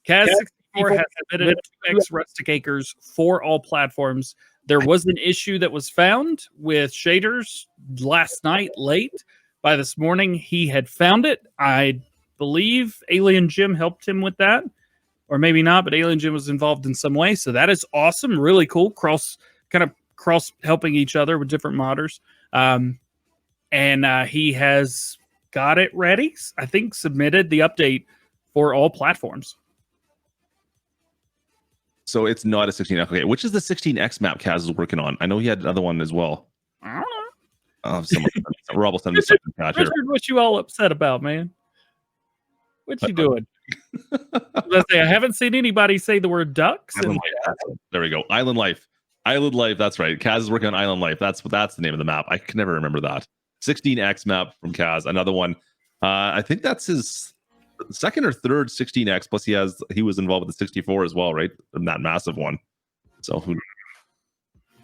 Kaz64 has submitted 2x rustic acres for all platforms. There was an issue that was found with shaders last night late. By this morning, he had found it. I believe Alien Jim helped him with that, or maybe not, but Alien Jim was involved in some way. So that is awesome. Really cool. Cross helping each other with different modders. And he has got it ready. I think submitted the update for all platforms. So it's not a 16x. Okay, which is the 16x map Kaz is working on? I know he had another one as well. I don't know. Rob will send me something here. Richard, what you all upset about, man? What you doing? Let's say I haven't seen anybody say the word ducks. There we go. Island Life. Island Life. That's right. Kaz is working on Island Life. That's the name of the map. I can never remember that. 16x map from Kaz. Another one. I think that's his second or third 16x. Plus he was involved with the 64 as well, right? And that massive one. So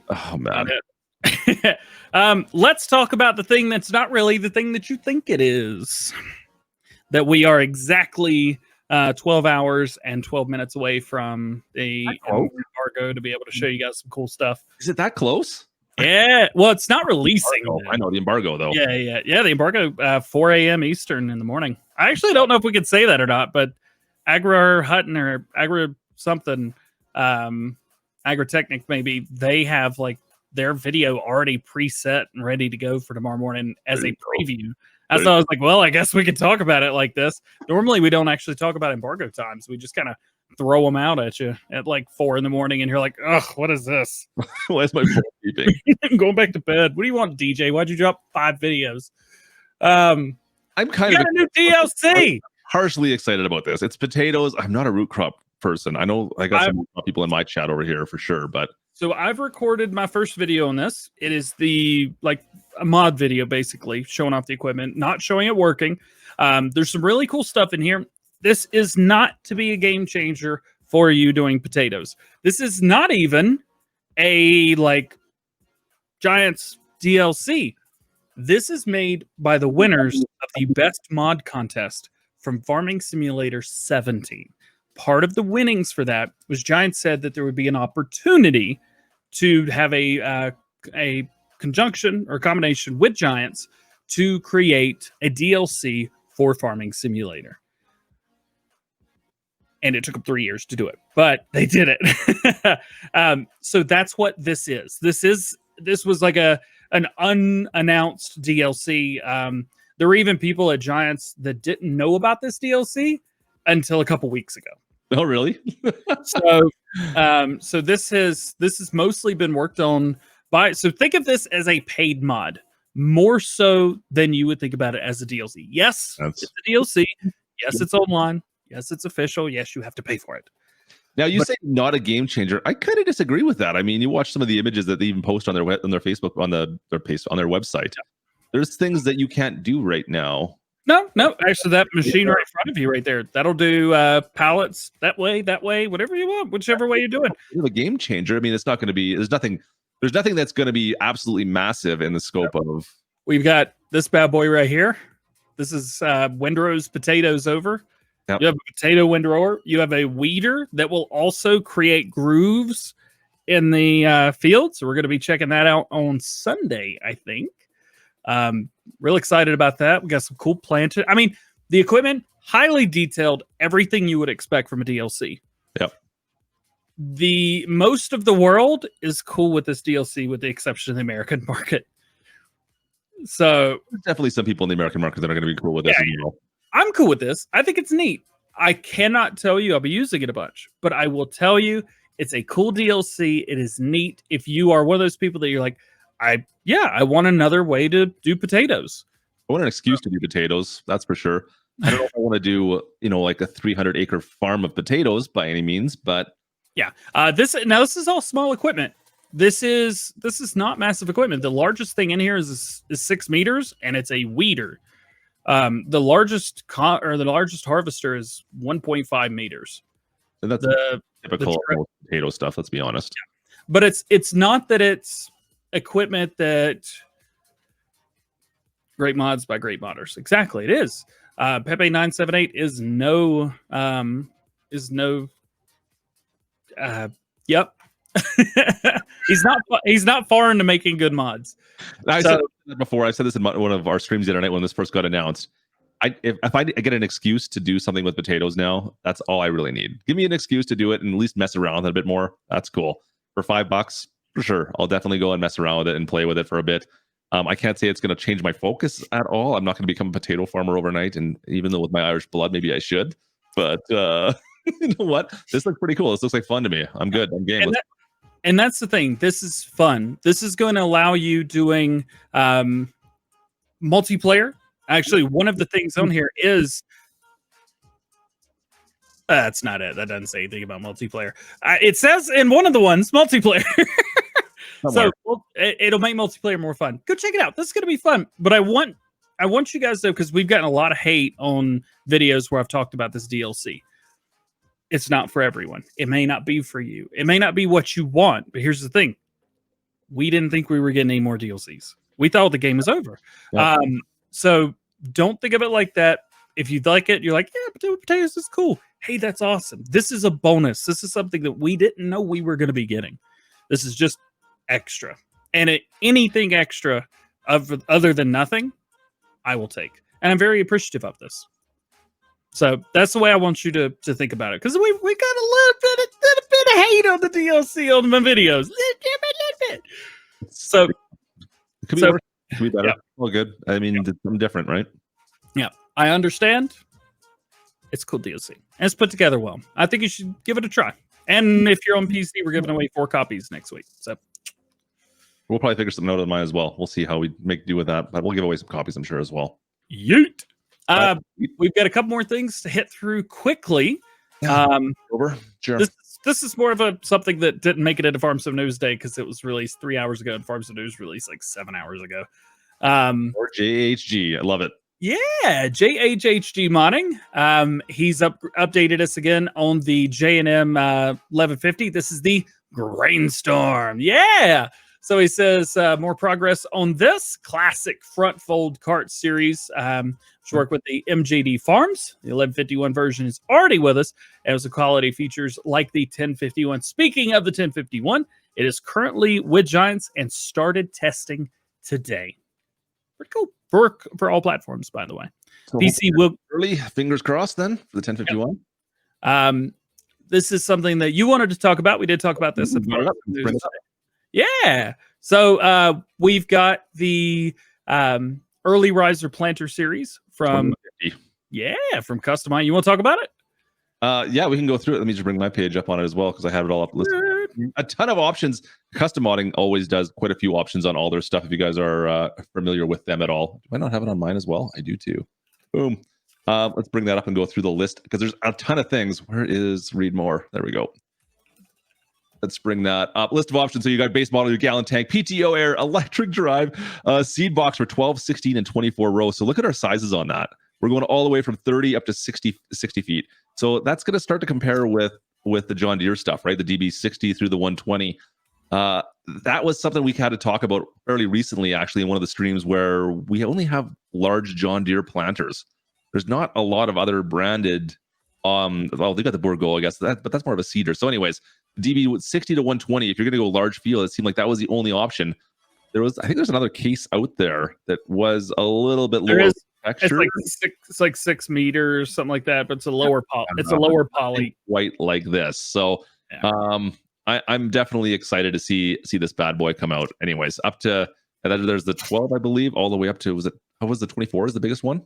oh man. Let's talk about the thing that's not really the thing that you think it is. That we are exactly 12 hours and 12 minutes away from the embargo to be able to show you guys some cool stuff. Is it that close? Yeah. Well, it's not releasing. I know the embargo though. Yeah. The embargo 4 a.m. Eastern in the morning. I actually don't know if we could say that or not, but Agra Hutton or Agra something, Agritechnic maybe, they have like their video already preset and ready to go for tomorrow morning as a preview. So I was like, well, I guess we could talk about it like this. Normally, we don't actually talk about embargo times. We just kind of throw them out at you at like 4 a.m. and you're like, ugh, what is this? Why is my phone beeping? I'm going back to bed. What do you want, DJ? Why'd you drop 5 videos? I'm kind of a new DLC. I'm harshly excited about this. It's potatoes. I'm not a root crop person. I know I got some people in my chat over here for sure, but so I've recorded my first video on this. It is a mod video, basically showing off the equipment, not showing it working. There's some really cool stuff in here. This is not to be a game changer for you doing potatoes. This is not even a Giants DLC. This is made by the winners of the best mod contest from Farming Simulator 17. Part of the winnings for that was Giants said that there would be an opportunity to have a conjunction or combination with Giants to create a DLC for Farming Simulator. And it took them 3 years to do it, but they did it. So that's what this is. This was like an unannounced DLC. There were even people at Giants that didn't know about this DLC until a couple weeks ago. Oh, really? So this has mostly been worked on by. So think of this as a paid mod, more so than you would think about it as a DLC. Yes, it's a DLC. Yes, it's online. Yes, it's official. Yes, you have to pay for it. Now you say not a game changer. I kind of disagree with that. I mean, you watch some of the images that they even post on their Facebook on their website. There's things that you can't do right now. No. Actually, that machine right in front of you, right there, that'll do pallets that way, whatever you want, whichever way you're doing. A game changer. I mean, it's not going to be. There's nothing that's going to be absolutely massive in the scope of. We've got this bad boy right here. This is windrow's potatoes over. Yep. You have a potato windrower. You have a weeder that will also create grooves in the field, so we're going to be checking that out on Sunday, I think. Real excited about that. We got some cool planter. I mean, the equipment, highly detailed, everything you would expect from a DLC. Yep. The most of the world is cool with this DLC, with the exception of the American market. So there's definitely some people in the American market that are going to be cool with this. Yeah. I'm cool with this. I think it's neat. I cannot tell you I'll be using it a bunch, but I will tell you it's a cool DLC. It is neat. If you are one of those people that you're like, I want another way to do potatoes. I want an excuse to do potatoes. That's for sure. I don't know if I want to do, like a 300-acre farm of potatoes by any means, but yeah. This is all small equipment. This is not massive equipment. The largest thing in here is 6 meters, and it's a weeder. The largest harvester is 1.5 meters. And that's typical potato stuff. Let's be honest. Yeah. But it's not that it's equipment that great mods by great modders. Exactly, it is. Pepe 978 is no. Yep. he's not far into making good mods. I said that before. I said this in one of our streams the other night when this first got announced. If I get an excuse to do something with potatoes now, that's all I really need. Give me an excuse to do it and at least mess around with it a bit more. That's cool. For $5, for sure, I'll definitely go and mess around with it and play with it for a bit. I can't say it's going to change my focus at all. I'm not going to become a potato farmer overnight, and even though with my Irish blood, maybe I should. But you know what? This looks pretty cool. This looks like fun to me. I'm good. I'm game. And that's the thing. This is fun. This is going to allow you doing multiplayer. Actually, one of the things on here is that's not it. That doesn't say anything about multiplayer. It says in one of the ones multiplayer. So it'll make multiplayer more fun. Go check it out. This is going to be fun. But I want you guys to, because we've gotten a lot of hate on videos where I've talked about this DLC. It's not for everyone. It may not be for you. It may not be what you want. But here's the thing. We didn't think we were getting any more DLCs. We thought the game was over. Yeah. So don't think of it like that. If you like it, you're like, yeah, potatoes is cool. Hey, that's awesome. This is a bonus. This is something that we didn't know we were going to be getting. This is just extra. And anything extra other than nothing, I will take. And I'm very appreciative of this. So that's the way I want you to think about it. Because we got a little bit of hate on the DLC on my videos. A little bit. So it could be worse. It could be better. Yeah. Well, good. I mean, it's something different, right? Yeah. I understand. It's cool DLC. And it's put together well. I think you should give it a try. And if you're on PC, we're giving away 4 copies next week. So we'll probably figure something out of mine as well. We'll see how we make do with that. But we'll give away some copies, I'm sure, as well. Yeet. We've got a couple more things to hit through quickly. Over. Sure. This is more of something that didn't make it into Farm Sim News Day because it was released 3 hours ago, and Farm Sim News released like 7 hours ago. Or JHG. I love it. Yeah, JHG modding. He's updated us again on the J&M 1150. This is the Brainstorm. Yeah. So he says more progress on this classic front fold cart series. Which work with the MJD Farms. The 1151 version is already with us. It has the quality features like the 1051. Speaking of the 1051, it is currently with Giants and started testing today. Pretty cool for all platforms, by the way. So PC will early. Fingers crossed then for the 1051. Yep. This is something that you wanted to talk about. We did talk about this. Yeah. So we've got the early riser planter series from Customized. You want to talk about it? Yeah, we can go through it. Let me just bring my page up on it as well because I have it all up listed. A ton of options. Custom modding always does quite a few options on all their stuff. If you guys are familiar with them at all, do I not have it on mine as well? I do too. Boom. Let's bring that up and go through the list because there's a ton of things. Where is read more? There we go. Let's bring that up. List of options. So you got base model, your gallon tank, PTO air, electric drive, seed box for 12, 16, and 24 rows. So look at our sizes on that. We're going all the way from 30 up to 60 feet. So that's going to start to compare with the John Deere stuff, right? The DB60 through the 120. That was something we had to talk about fairly recently, actually, in one of the streams where we only have large John Deere planters. There's not a lot of other branded. Well, they got the Bourgault, I guess, but that's more of a seeder. So anyways, DB with 60 to 120. If you're going to go large field, it seemed like that was the only option. I think there's another case out there that was a little bit lower texture. It's like 6 meters, something like that, but it's a lower poly. White like this. So I'm definitely excited to see this bad boy come out. Anyways, up to there's the 12, I believe, all the way up to what was the 24 is the biggest one?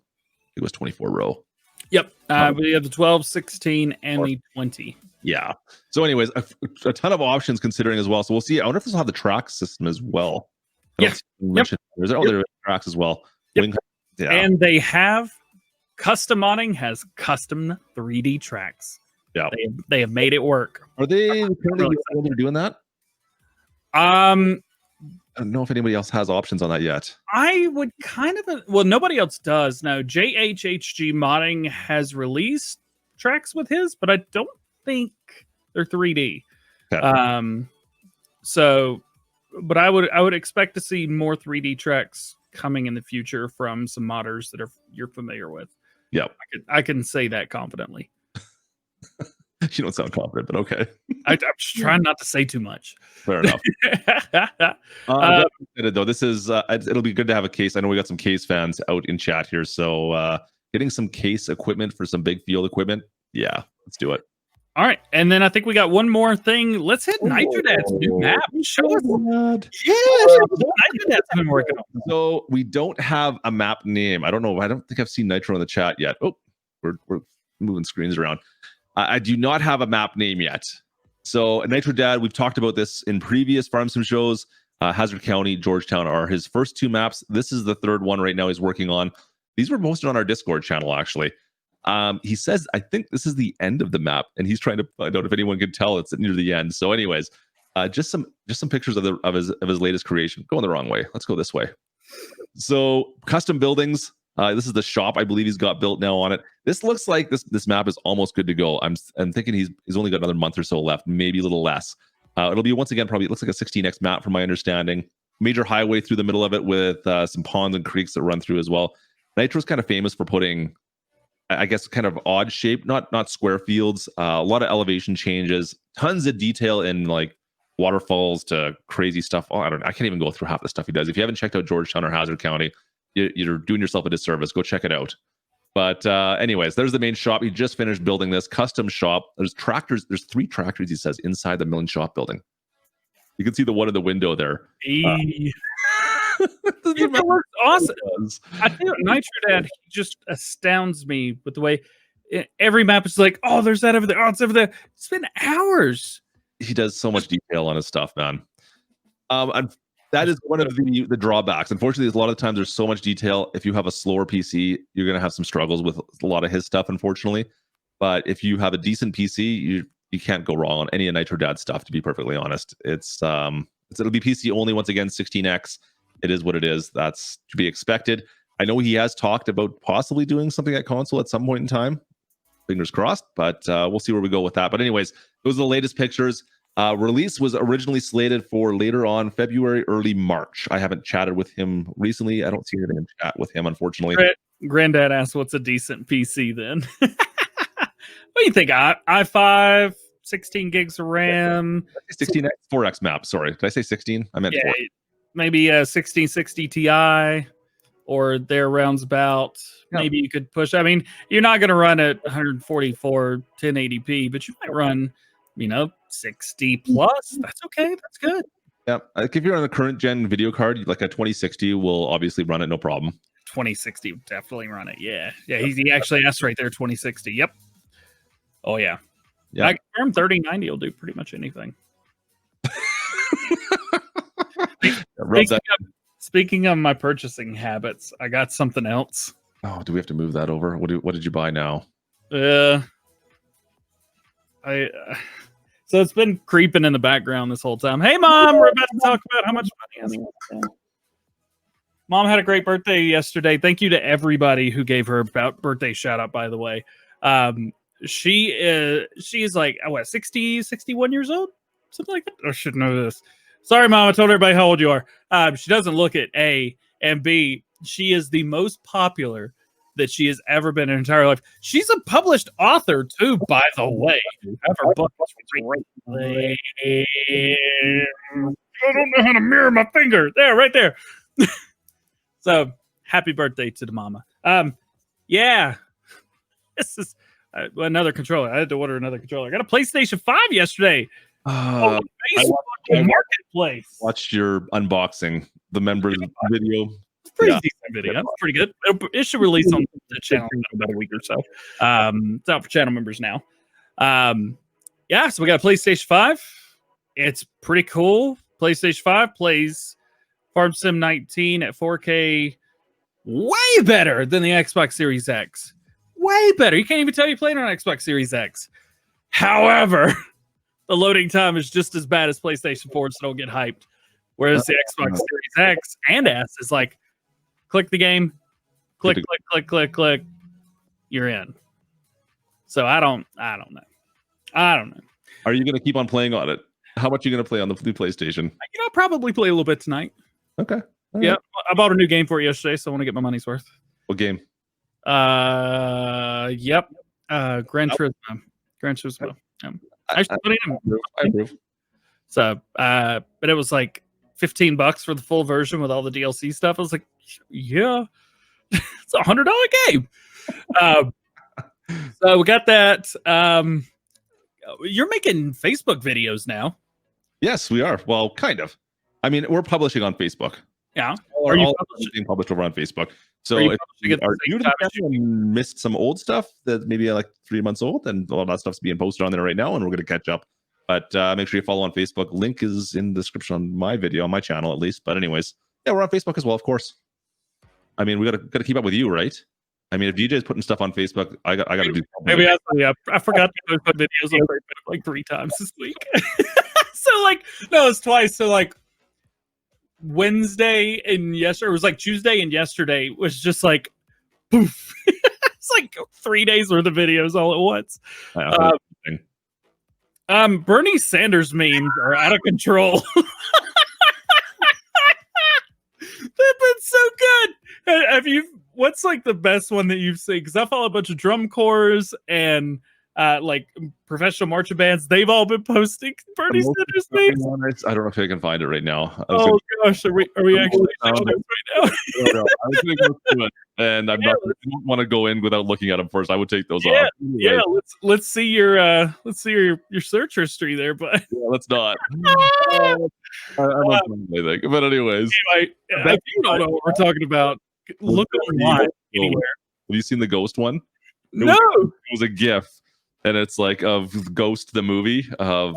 It was 24 row. Yep. We have the 12, 16, and the 20. Yeah. So anyways, a ton of options considering as well. So we'll see. I wonder if this will have the track system as well. Yeah. Yep. There are tracks as well. Yep. Yeah. And they have custom modding has custom 3D tracks. Yeah. They have made it work. Are they currently doing that? I don't know if anybody else has options on that yet. I would nobody else does. Now, JHHG Modding has released tracks with his, but I don't think they're 3D. Okay. But I would expect to see more 3D tracks coming in the future from some modders that you're familiar with. Yeah. I can say that confidently. You don't sound confident, but okay. I'm just trying not to say too much. Fair enough. Though this is it'll be good to have a case. I know we got some case fans out in chat here, so getting some case equipment for some big field equipment. Yeah, let's do it. All right, and then I think we got one more thing. Let's hit Nitrodad's new map. Show us. Nitrodad's been working on. So we don't have a map name. I don't know. I don't think I've seen Nitro in the chat yet. Oh, we're moving screens around. I do not have a map name yet. So Nitrodad, we've talked about this in previous Farm Sim shows. Hazard County, Georgetown are his first 2 maps. This is the 3rd one right now he's working on. These were posted on our Discord channel, actually. He says, I think this is the end of the map, and he's trying to find out if anyone can tell it's near the end. So anyways, just some pictures of his latest creation. Going the wrong way. Let's go this way. So custom buildings. This is the shop I believe he's got built now on it. This looks like this map is almost good to go. I'm thinking he's only got another month or so left, maybe a little less. It'll be once again probably, it looks like a 16x map from my understanding. Major highway through the middle of it with some ponds and creeks that run through as well. Nitro's kind of famous for putting, I guess, kind of odd shape, not square fields. A lot of elevation changes, tons of detail in like waterfalls to crazy stuff. Oh, I can't even go through half the stuff he does. If you haven't checked out Georgetown or Hazard County, you're doing yourself a disservice. Go check it out. But anyways, there's the main shop. He just finished building this custom shop. There's tractors. There's 3 tractors, he says, inside the milling shop building. You can see the one in the window there. It looks awesome. I think Nitrodad just astounds me with the way every map is like, oh, there's that over there. Oh, it's over there. It's been hours. He does so much detail on his stuff, man. And that is one of the drawbacks. Unfortunately, a lot of times there's so much detail. If you have a slower PC, you're going to have some struggles with a lot of his stuff, unfortunately. But if you have a decent PC, you can't go wrong on any of Nitrodad's stuff, to be perfectly honest. It'll be PC only, once again, 16x. It is what it is. That's to be expected. I know he has talked about possibly doing something at console at some point in time. Fingers crossed, but we'll see where we go with that. But anyways, those are the latest pictures. Release was originally slated for later on February, early March. I haven't chatted with him recently. I don't see anything in chat with him, unfortunately. Granddad asked, what's a decent PC then? What do you think? i5, 16 gigs of RAM. 16x, 4x map. Sorry. Did I say 16? I meant 4. Maybe a 1660 Ti or there roundabout. Yeah. Maybe you could push. I mean, you're not going to run at 144 1080p, but you might run, 60 plus. That's okay. That's good. Yeah. Like if you're on the current gen video card, like a 2060 will obviously run it no problem. 2060 definitely run it. Yeah. Yeah. He actually asked right there 2060. Yep. Oh, yeah. Yeah. I confirm 3090 will do pretty much anything. Speaking of my purchasing habits, I got something else. Oh, do we have to move that over? What did you buy now? So it's been creeping in the background this whole time. Hey, Mom, we're about to talk about how much money. Mom had a great birthday yesterday. Thank you to everybody who gave her a birthday shout out, by the way. She is like, 61 years old? Something like that. I should know this. Sorry, Mom. I told everybody how old you are. She doesn't look it, A. And B, she is the most popular that she has ever been in her entire life. She's a published author too, by the way. Her book is I don't know how to mirror my finger. There, right there. So happy birthday to the mama. Yeah. This is another controller. I had to order another controller. I got a PlayStation 5 yesterday. Facebook Marketplace. Watched your unboxing, the members video. It's pretty decent video. It's pretty good. It should release on the channel in about a week or so. It's out for channel members now. Yeah, so we got a PlayStation 5. It's pretty cool. PlayStation 5 plays Farm Sim 19 at 4K way better than the Xbox Series X. Way better. You can't even tell you playing on Xbox Series X. However, the loading time is just as bad as PlayStation 4, so don't get hyped. Whereas the Xbox Series X and S is like, click the game, click, you're in. So I don't know. Are you going to keep on playing on it? How much are you going to play on the new PlayStation? I'll probably play a little bit tonight. Okay. Yeah, I bought a new game for it yesterday, so I want to get my money's worth. What game? Yep. Gran Turismo. Gran Turismo. I approve. So, but it was like $15 for the full version with all the DLC stuff. I was like, yeah, it's $100 game. So we got that. You're making Facebook videos now. Yes, we are. Well, kind of. I mean, we're publishing on Facebook. Yeah. Are you being published over on Facebook? So if you are new to the channel and missed some old stuff that maybe like 3 months old, and all that stuff's being posted on there right now, and we're going to catch up. But make sure you follow on Facebook. Link is in the description on my video, on my channel at least. But anyways, yeah, we're on Facebook as well, of course. I mean, we gotta keep up with you, right? I mean, if DJ's putting stuff on Facebook, I got to do something. Maybe I forgot to put videos on Facebook like 3 times this week. So like, no, it's twice. So like Wednesday and yesterday, it was like Tuesday and yesterday was just like poof. It's like 3 days worth of videos all at once. Bernie Sanders memes are out of control. They've been so good. Have you? What's like the best one that you've seen? Because I follow a bunch of drum corps and like professional marching bands. They've all been posting Bernie Sanders memes. I don't know if I can find it right now. Gosh, are we actually right now? I was going to go through it, and I don't want to go in without looking at them first. I would take those off. Yeah, let's see your search history there, but let's not. I don't know anything. But anyways, anyway, if you don't know what we're talking about, look online anywhere. Have you seen the Ghost one? No, it was a GIF, and it's like of Ghost the movie of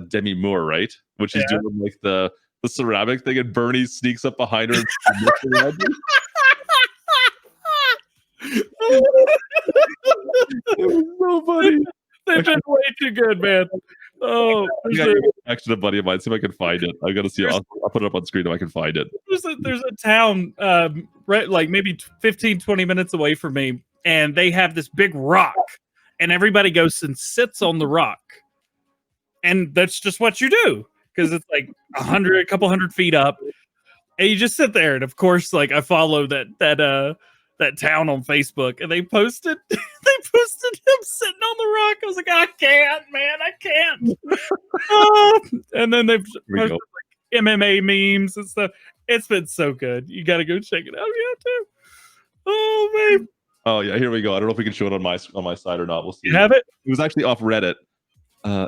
Demi Moore, right? Which she's doing like the ceramic thing, and Bernie sneaks up behind her. It was so funny. They've been way too good, man. Oh, actually, a buddy of mine. See if I can find it. I gotta see. I'll put it up on screen if I can find it. There's a town, right, like maybe 15-20 minutes away from me, and they have this big rock, and everybody goes and sits on the rock, and that's just what you do because it's like a couple hundred feet up, and you just sit there. And of course, like I follow that town on Facebook, and they posted him sitting on the rock. I was like, I can't, man, I can't. And then they've posted like MMA memes and stuff. It's been so good. You got to go check it out. Yeah, too. Oh man. Oh yeah, here we go. I don't know if we can show it on my side or not. We'll see. You have it? It was actually off Reddit.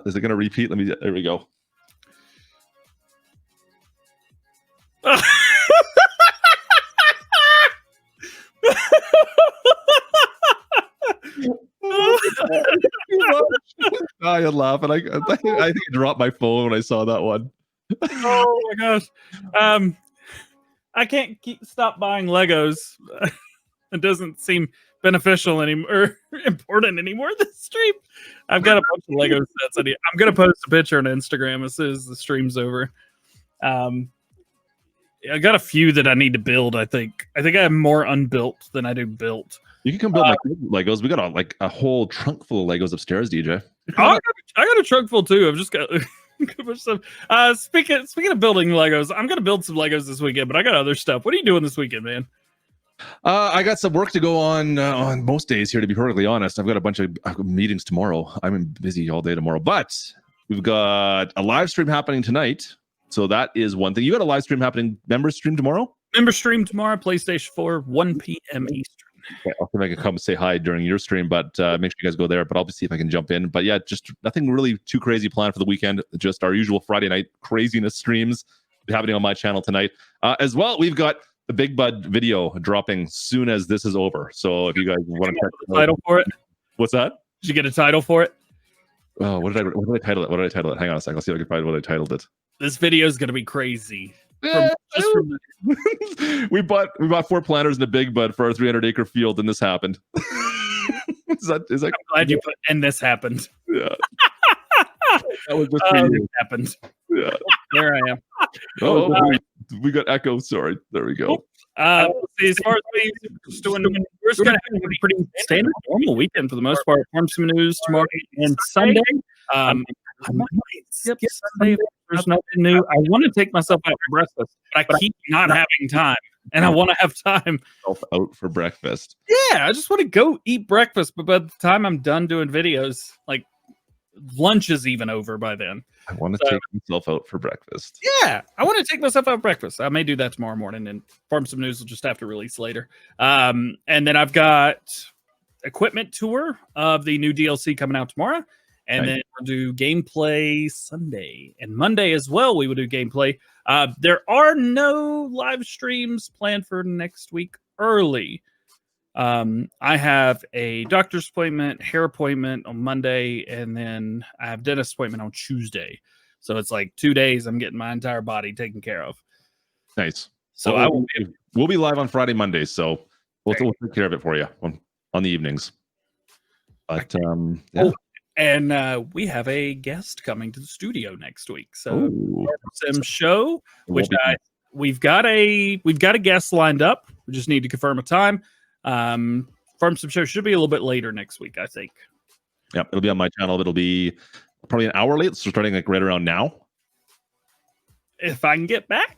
Is it going to repeat? There we go. I laugh, and I think I dropped my phone when I saw that one. Oh my gosh. I can't stop buying Legos. It doesn't seem beneficial anymore, important anymore this stream. I've got a bunch of Lego sets. I'm gonna post a picture on Instagram as soon as the stream's over. I got a few that I need to build. I think I have more unbuilt than I do built. You can come build Legos. We got a whole trunk full of Legos upstairs, DJ. I got a trunk full too. I've just got stuff. Speaking of building Legos, I'm gonna build some Legos this weekend, but I got other stuff. What are you doing this weekend, man? I got some work to go on most days here, to be perfectly honest. I've got a bunch of meetings tomorrow. I'm busy all day tomorrow, but we've got a live stream happening tonight. So that is one thing. You got a live stream happening, member stream tomorrow? Member stream tomorrow, PlayStation 4, 1 p.m. Eastern. Okay, I'll see if I can come say hi during your stream, but make sure you guys go there. But I'll see if I can jump in. But yeah, just nothing really too crazy planned for the weekend. Just our usual Friday night craziness streams happening on my channel tonight. As well, we've got the Big Bud video dropping soon as this is over. So if you guys want to check the title for it, what's that? Did you get a title for it? Oh, what did I title it? What did I title it? Hang on a second. I'll see if I can find what I titled it. This video is going to be crazy. We bought 4 planters and a Big Bud for our 300-acre field, and this happened. is that? I'm glad you put, and this happened. Yeah. That was just it happened. Yeah. There I am. Oh, we got echo. Sorry. There we go. As far as we're just going to have a pretty standard, normal weekend for the most part. Farm some news tomorrow and Sunday. I might skip Sunday. There's nothing new. I want to take myself out for breakfast, but I keep not having time, and I want to have time. Out for breakfast. Yeah, I just want to go eat breakfast, but by the time I'm done doing videos, like lunch is even over by then. I want to take myself out for breakfast. Yeah, I want to take myself out for breakfast. I may do that tomorrow morning, and Farm Some News will just have to release later. And then I've got equipment tour of the new DLC coming out tomorrow. And then we'll do gameplay Sunday and Monday as well. We will do gameplay. There are no live streams planned for next week early. I have a doctor's appointment, hair appointment on Monday, and then I have dentist appointment on Tuesday. So it's like 2 days I'm getting my entire body taken care of. Nice. So we'll be live on Friday, Monday. So we'll take care of it for you on the evenings. But yeah. And we have a guest coming to the studio next week. So Sim show, which we've got a guest lined up. We just need to confirm a time. Farm Sim show should be a little bit later next week, I think. Yeah, it'll be on my channel. It'll be probably an hour late. So starting like right around now. If I can get back,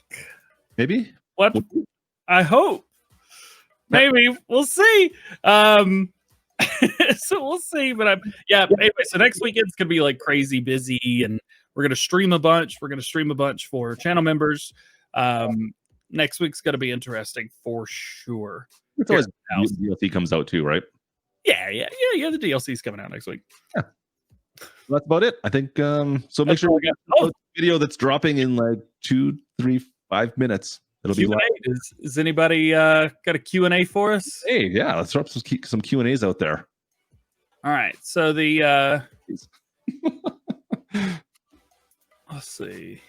maybe. What? I hope. Maybe we'll see. So we'll see, but anyway, so next weekend's gonna be like crazy busy, and we're gonna stream a bunch. We're gonna stream a bunch for channel members. Next week's gonna be interesting for sure. It's always DLC comes out too, right? Yeah. The DLC's coming out next week. Yeah, that's about it. I think. So make sure we get a video that's dropping in like 2, 3, 5 minutes. It'll be live. Is anybody got a Q&A for us? Hey, yeah, let's drop some Q&As out there. All right, so the let's see.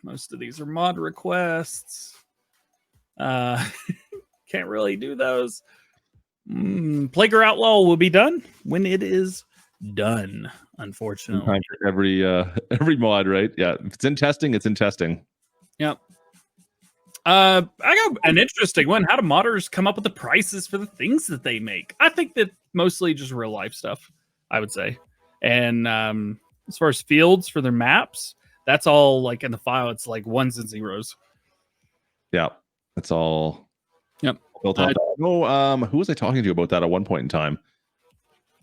Most of these are mod requests. Can't really do those. Plaguer Outlaw will be done when it is done, unfortunately. Every mod, right? Yeah, if it's in testing, it's in testing. Yep. I got an interesting one. How do modders come up with the prices for the things that they make? I think that mostly just real life stuff, I would say. And as far as fields for their maps, that's all like in the file. It's like ones and zeros. Yeah, that's all. Yep. Built on. Who was I talking to about that at one point in time?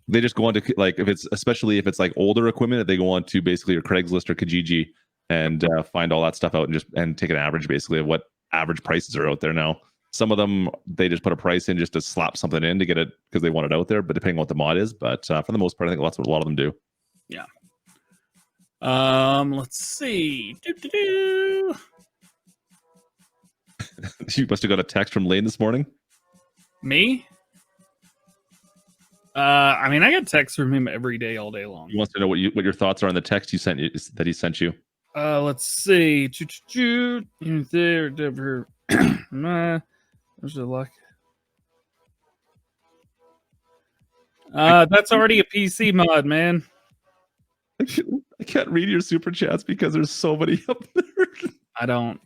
They just go on to like especially if it's like older equipment, they go on to basically your Craigslist or Kijiji and find all that stuff out and take an average basically of what average prices are out there now. Some of them they just put a price in just to slap something in to get it because they want it out there, but depending on what the mod is. But for the most part, I think that's what a lot of them do. Yeah. Let's see. You must have got a text from Lane this morning. Me? I mean, I get texts from him every day, all day long. He wants to know what your thoughts are on the text he sent you. Let's see. There's a luck. That's already a PC mod, man. I can't read your super chats because there's so many up there. I don't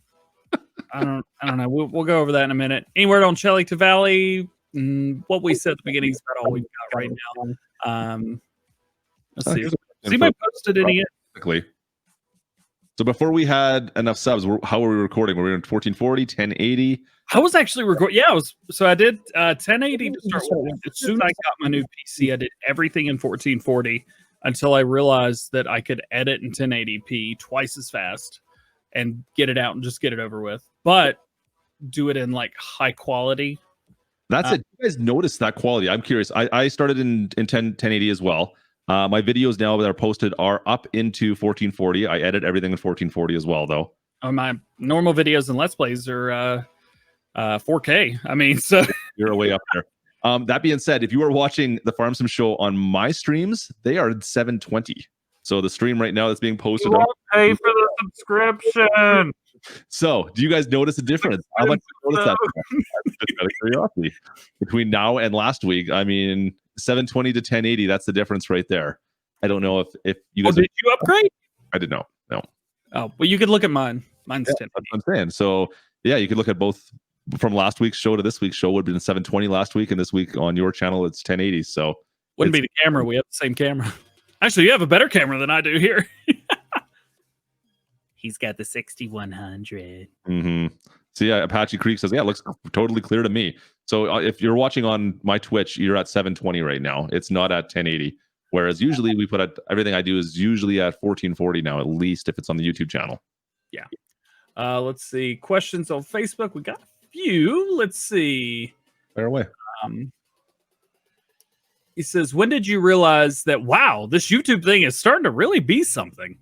know. We'll go over that in a minute. Any word on Shelly to Valley? What we said at the beginning is about all we've got right now. Let's see. Has anybody posted any yet? Quickly. So before we had enough subs, how were we recording? Were we in 1440, 1080? I was actually recording. Yeah, I was. So I did 1080 to start with. As soon as I got my new PC, I did everything in 1440 until I realized that I could edit in 1080p twice as fast and get it out and just get it over with. But do it in like high quality. That's it. You guys notice that quality? I'm curious. I started in 1080 as well. My videos now that are posted are up into 1440. I edit everything in 1440 as well, though. My normal videos and Let's Plays are 4K. I mean, so you're way up there. That being said, if you are watching the Farm Sim show on my streams, they are 720. So the stream right now that's being posted. You pay for the subscription. So, do you guys notice a difference? How much do you notice that? Just out of curiosity. Between now and last week, I mean, 720 to 1080. That's the difference right there. I don't know if you guys. Did you upgrade? I did not. No. Oh, well, you could look at mine. Mine's 10. That's what I'm saying. So, yeah, you could look at both from last week's show to this week's show. Would have been 720 last week, and this week on your channel it's 1080. So, wouldn't be the camera. We have the same camera. Actually, you have a better camera than I do here. He's got the 6100. Mm-hmm. So yeah, Apache Creek says, yeah, it looks totally clear to me. So if you're watching on my Twitch, you're at 720 right now. It's not at 1080. Whereas usually we put everything I do is usually at 1440 now, at least if it's on the YouTube channel. Yeah. Let's see. Questions on Facebook. We got a few. Let's see. Fire away. He says, when did you realize that, wow, this YouTube thing is starting to really be something?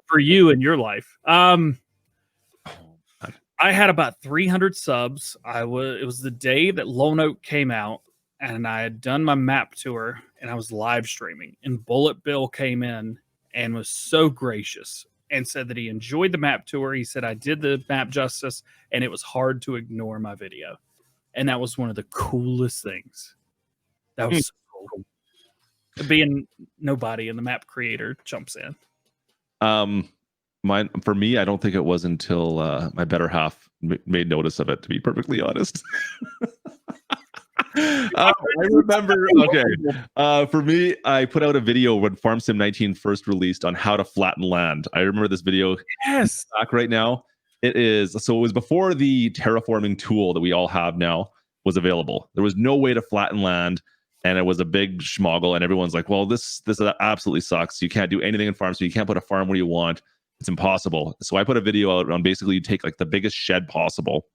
for you in your life. I had about 300 subs. It was the day that Lone Oak came out, and I had done my map tour, and I was live streaming. And Bullet Bill came in and was so gracious and said that he enjoyed the map tour. He said I did the map justice, and it was hard to ignore my video. And that was one of the coolest things. That was so cool. Being nobody and the map creator jumps in. For me, I don't think it was until my better half made notice of it, to be perfectly honest. I remember, okay. For me, I put out a video when Farm Sim 19 first released on how to flatten land. I remember this video. Yes. Back right now. It was before the terraforming tool that we all have now was available. There was no way to flatten land. And it was a big schmoggle, and everyone's like, well, this absolutely sucks. You can't do anything in farms, so you can't put a farm where you want. It's impossible. So I put a video out on basically you take like the biggest shed possible,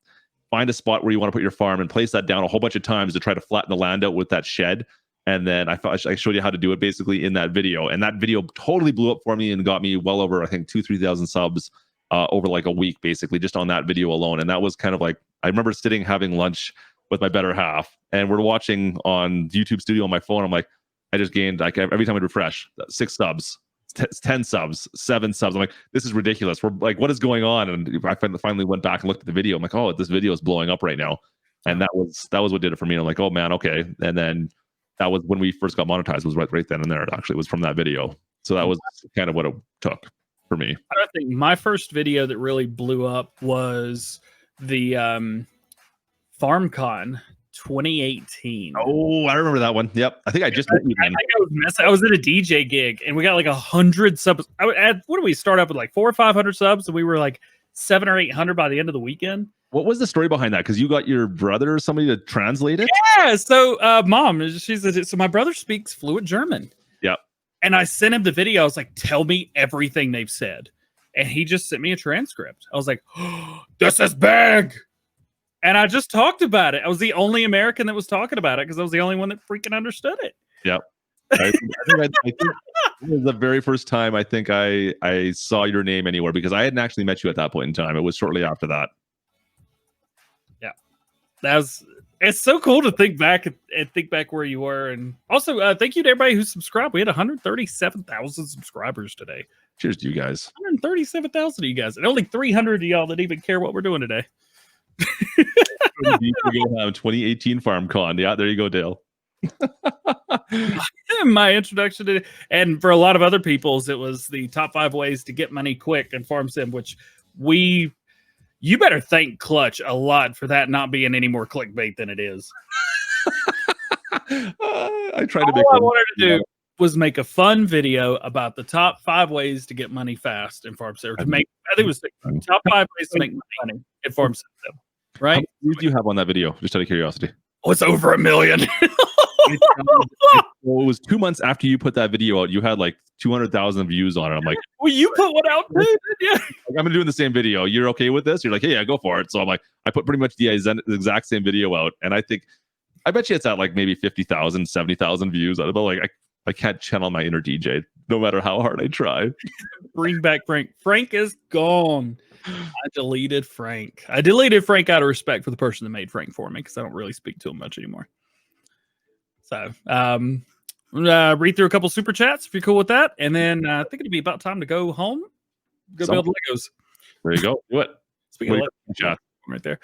find a spot where you want to put your farm, and place that down a whole bunch of times to try to flatten the land out with that shed. And then I showed you how to do it basically in that video. And that video totally blew up for me and got me well over, I think, 2,000-3,000 subs over like a week, basically, just on that video alone. And that was kind of like, I remember sitting having lunch with my better half, and we're watching on YouTube Studio on my phone. I'm like, I just gained, like, every time I refresh, 6 subs, 10 subs, 7 subs. I'm like, this is ridiculous. We're like, what is going on? And I finally went back and looked at the video. I'm like, oh, this video is blowing up right now. And that was what did it for me. And I'm like, oh man, okay. And then that was when we first got monetized, was right then and there. It actually was from that video. So that was kind of what it took for me. I think my first video that really blew up was the FarmCon 2018. Oh, I remember that one. Yep. I think I just I was at a DJ gig, and we got like 100 subs. I would add, what do we start up with, like 400 or 500 subs, and we were like 700 or 800 by the end of the weekend. What was the story behind that? Because you got your brother or somebody to translate it? Yeah. So mom, so my brother speaks fluent German. Yep. And I sent him the video. I was like, tell me everything they've said. And he just sent me a transcript. I was like, oh, this is big. And I just talked about it. I was the only American that was talking about it because I was the only one that freaking understood it. Yep. I think it was the very first time I think I saw your name anywhere, because I hadn't actually met you at that point in time. It was shortly after that. Yeah. It's so cool to think back where you were. And also, thank you to everybody who subscribed. We had 137,000 subscribers today. Cheers to you guys. 137,000 of you guys. And only 300 of y'all that even care what we're doing today. DJGOHAM 2018 FarmCon. Yeah, there you go, Dale. My introduction to, and for a lot of other people's, it was the top 5 ways to get money quick in Farm Sim, which you better thank Klutch a lot for that not being any more clickbait than it is. I tried to make all I wanted to do was make a fun video about the top 5 ways to get money fast in farm simulator. To make, I think it was the top 5 ways to make money in farm simulator. Right? How many views do you have on that video? Just out of curiosity. Oh, it's over 1 million. Well, it was 2 months after you put that video out. You had like 200,000 views on it. I'm like, well, you put one out too, yeah. Like, I'm gonna do the same video. You're okay with this? You're like, hey, yeah, go for it. So I'm like, I put pretty much the exact same video out, and I bet you it's at like maybe 50,000, 70,000 views. But like, I can't channel my inner DJ, no matter how hard I try. Bring back Frank. Frank is gone. I deleted Frank. I deleted Frank out of respect for the person that made Frank for me, because I don't really speak to him much anymore. So, read through a couple super chats if you're cool with that, and then I think it'd be about time to go home. Go build Legos. There you go. Do it. Speaking of Legos, chat right there.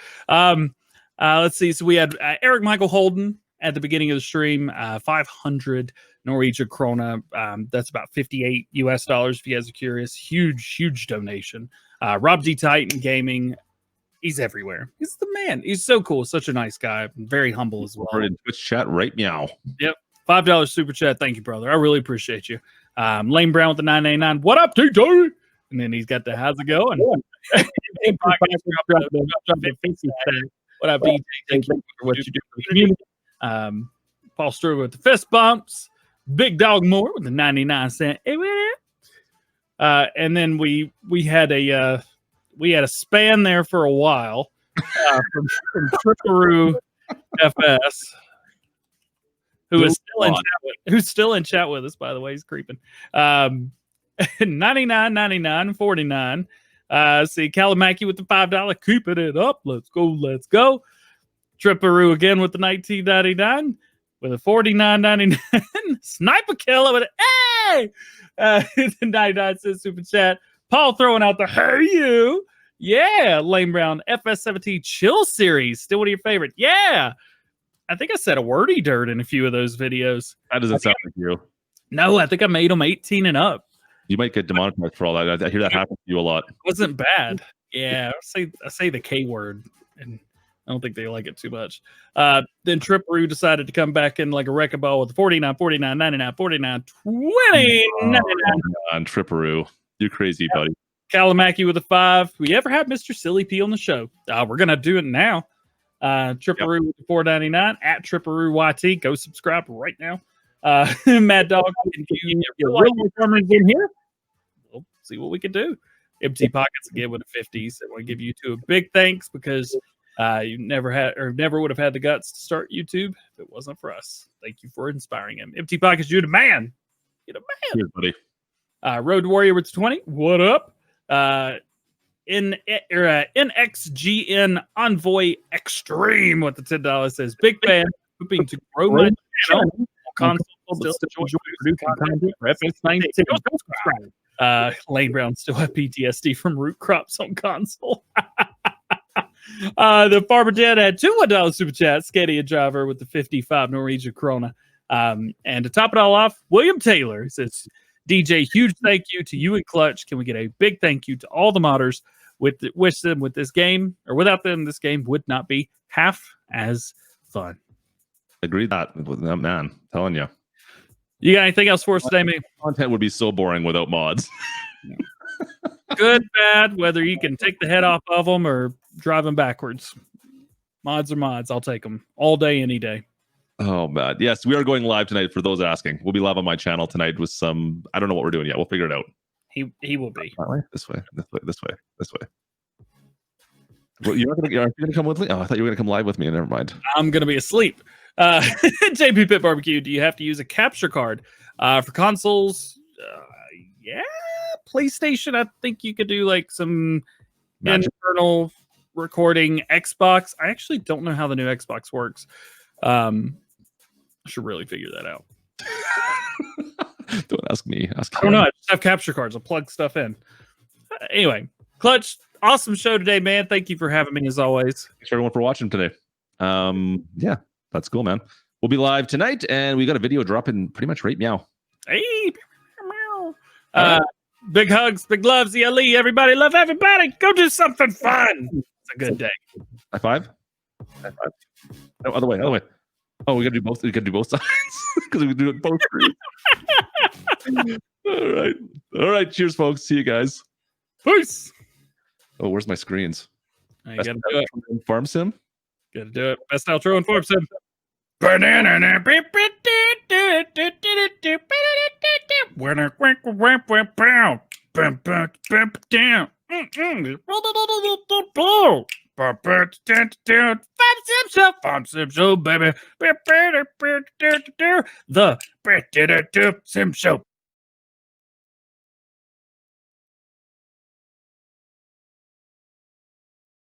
Let's see. So we had Eric Michael Holden at the beginning of the stream. 500 Norwegian krona. That's about $58 US. If you guys are curious, huge donation. Rob D Titan Gaming. He's everywhere. He's the man. He's so cool. Such a nice guy. Very humble as well. We're in Twitch chat right meow. Yep. $5 super chat. Thank you, brother. I really appreciate you. Lane Brown with the 989. What up, DJ? And then he's got the how's it going? What up, DJ? Thank you for what you do for the community. Paul Struger with the fist bumps. Big Dog Moore with the 99 cent. And then we had a span there for a while from Tripperoo FS, who's still in chat with us, by the way. He's creeping. 99, 99, 49. See Kalamaki with the $5. Keeping it up. Let's go. Tripperoo again with the 19.99 with a 49.99. Sniper killer with a hey! 99 cent super chat. Paul throwing out the hey you. Yeah, Lane Brown FS17 Chill Series. Still one of your favorite. Yeah. I think I said a wordy dirt in a few of those videos. That doesn't sound like you. No, I think I made them 18 and up. You might get demonetized for all that. I hear that happen to you a lot. It wasn't bad. Yeah, I say the K word, and I don't think they like it too much. Then Tripperoo decided to come back in like a wrecking ball with the 49, 49, 99, 49, 20, 99. On Tripperoo. You're crazy, buddy. Kalamaki with a 5. We ever had Mr. Silly P on the show? We're going to do it now. Tripperoo with the 4.99 at Tripperoo YT. Go subscribe right now. Mad Dog, can you get real farmers in here? We'll see what we can do. Empty Pockets again with a 50. So I want to give you two a big thanks, because you never would have had the guts to start YouTube if it wasn't for us. Thank you for inspiring him. Empty Pockets, you're the man. You're the man. Cheers, buddy. Road Warrior with 20. What up? NXGN Envoy Extreme with the $10 says, big fan, hoping to grow my channel. Console, still enjoy producing content for FS19. Lane Brown still have PTSD from root crops on console. The Farmer Dad had two $1 super chats. Sketty and Driver with the 55 Norwegian krona. And to top it all off, William Taylor says, DJ, huge thank you to you and Klutch. Can we get a big thank you to all the modders? Wish them with this game, or without them, this game would not be half as fun. Agreed that with that, man. I'm telling you. You got anything else for us today, man? Content would be so boring without mods. Good, bad, whether you can take the head off of them or drive them backwards. Mods are mods. I'll take them all day, any day. Oh, man. Yes, we are going live tonight for those asking. We'll be live on my channel tonight with some... I don't know what we're doing yet. We'll figure it out. He will be. This way. Well, you're going to come with me? Oh, I thought you were going to come live with me. Never mind. I'm going to be asleep. JP Pit Barbecue, do you have to use a capture card? For consoles, yeah. PlayStation, I think you could do like some internal recording. Xbox, I actually don't know how the new Xbox works. I should really figure that out. Don't ask me. Ask I don't know. I just have capture cards. I'll plug stuff in. Anyway, Klutch, awesome show today, man. Thank you for having me as always. Thanks everyone for watching today. Yeah, that's cool, man. We'll be live tonight, and we got a video dropping pretty much right meow. Hey, meow. Big hugs, big loves, ELE. Everybody love everybody. Go do something fun. It's a good day. High five. No, other way. Oh, we gotta do both. We gotta do both sides because we do it both screens. All right. Cheers, folks. See you guys. Peace. Oh, where's my screens? You gotta do it. Farm sim. Gotta do it. Best outro in Farm Sim. Farm Sim Show, baby. The Sim Show.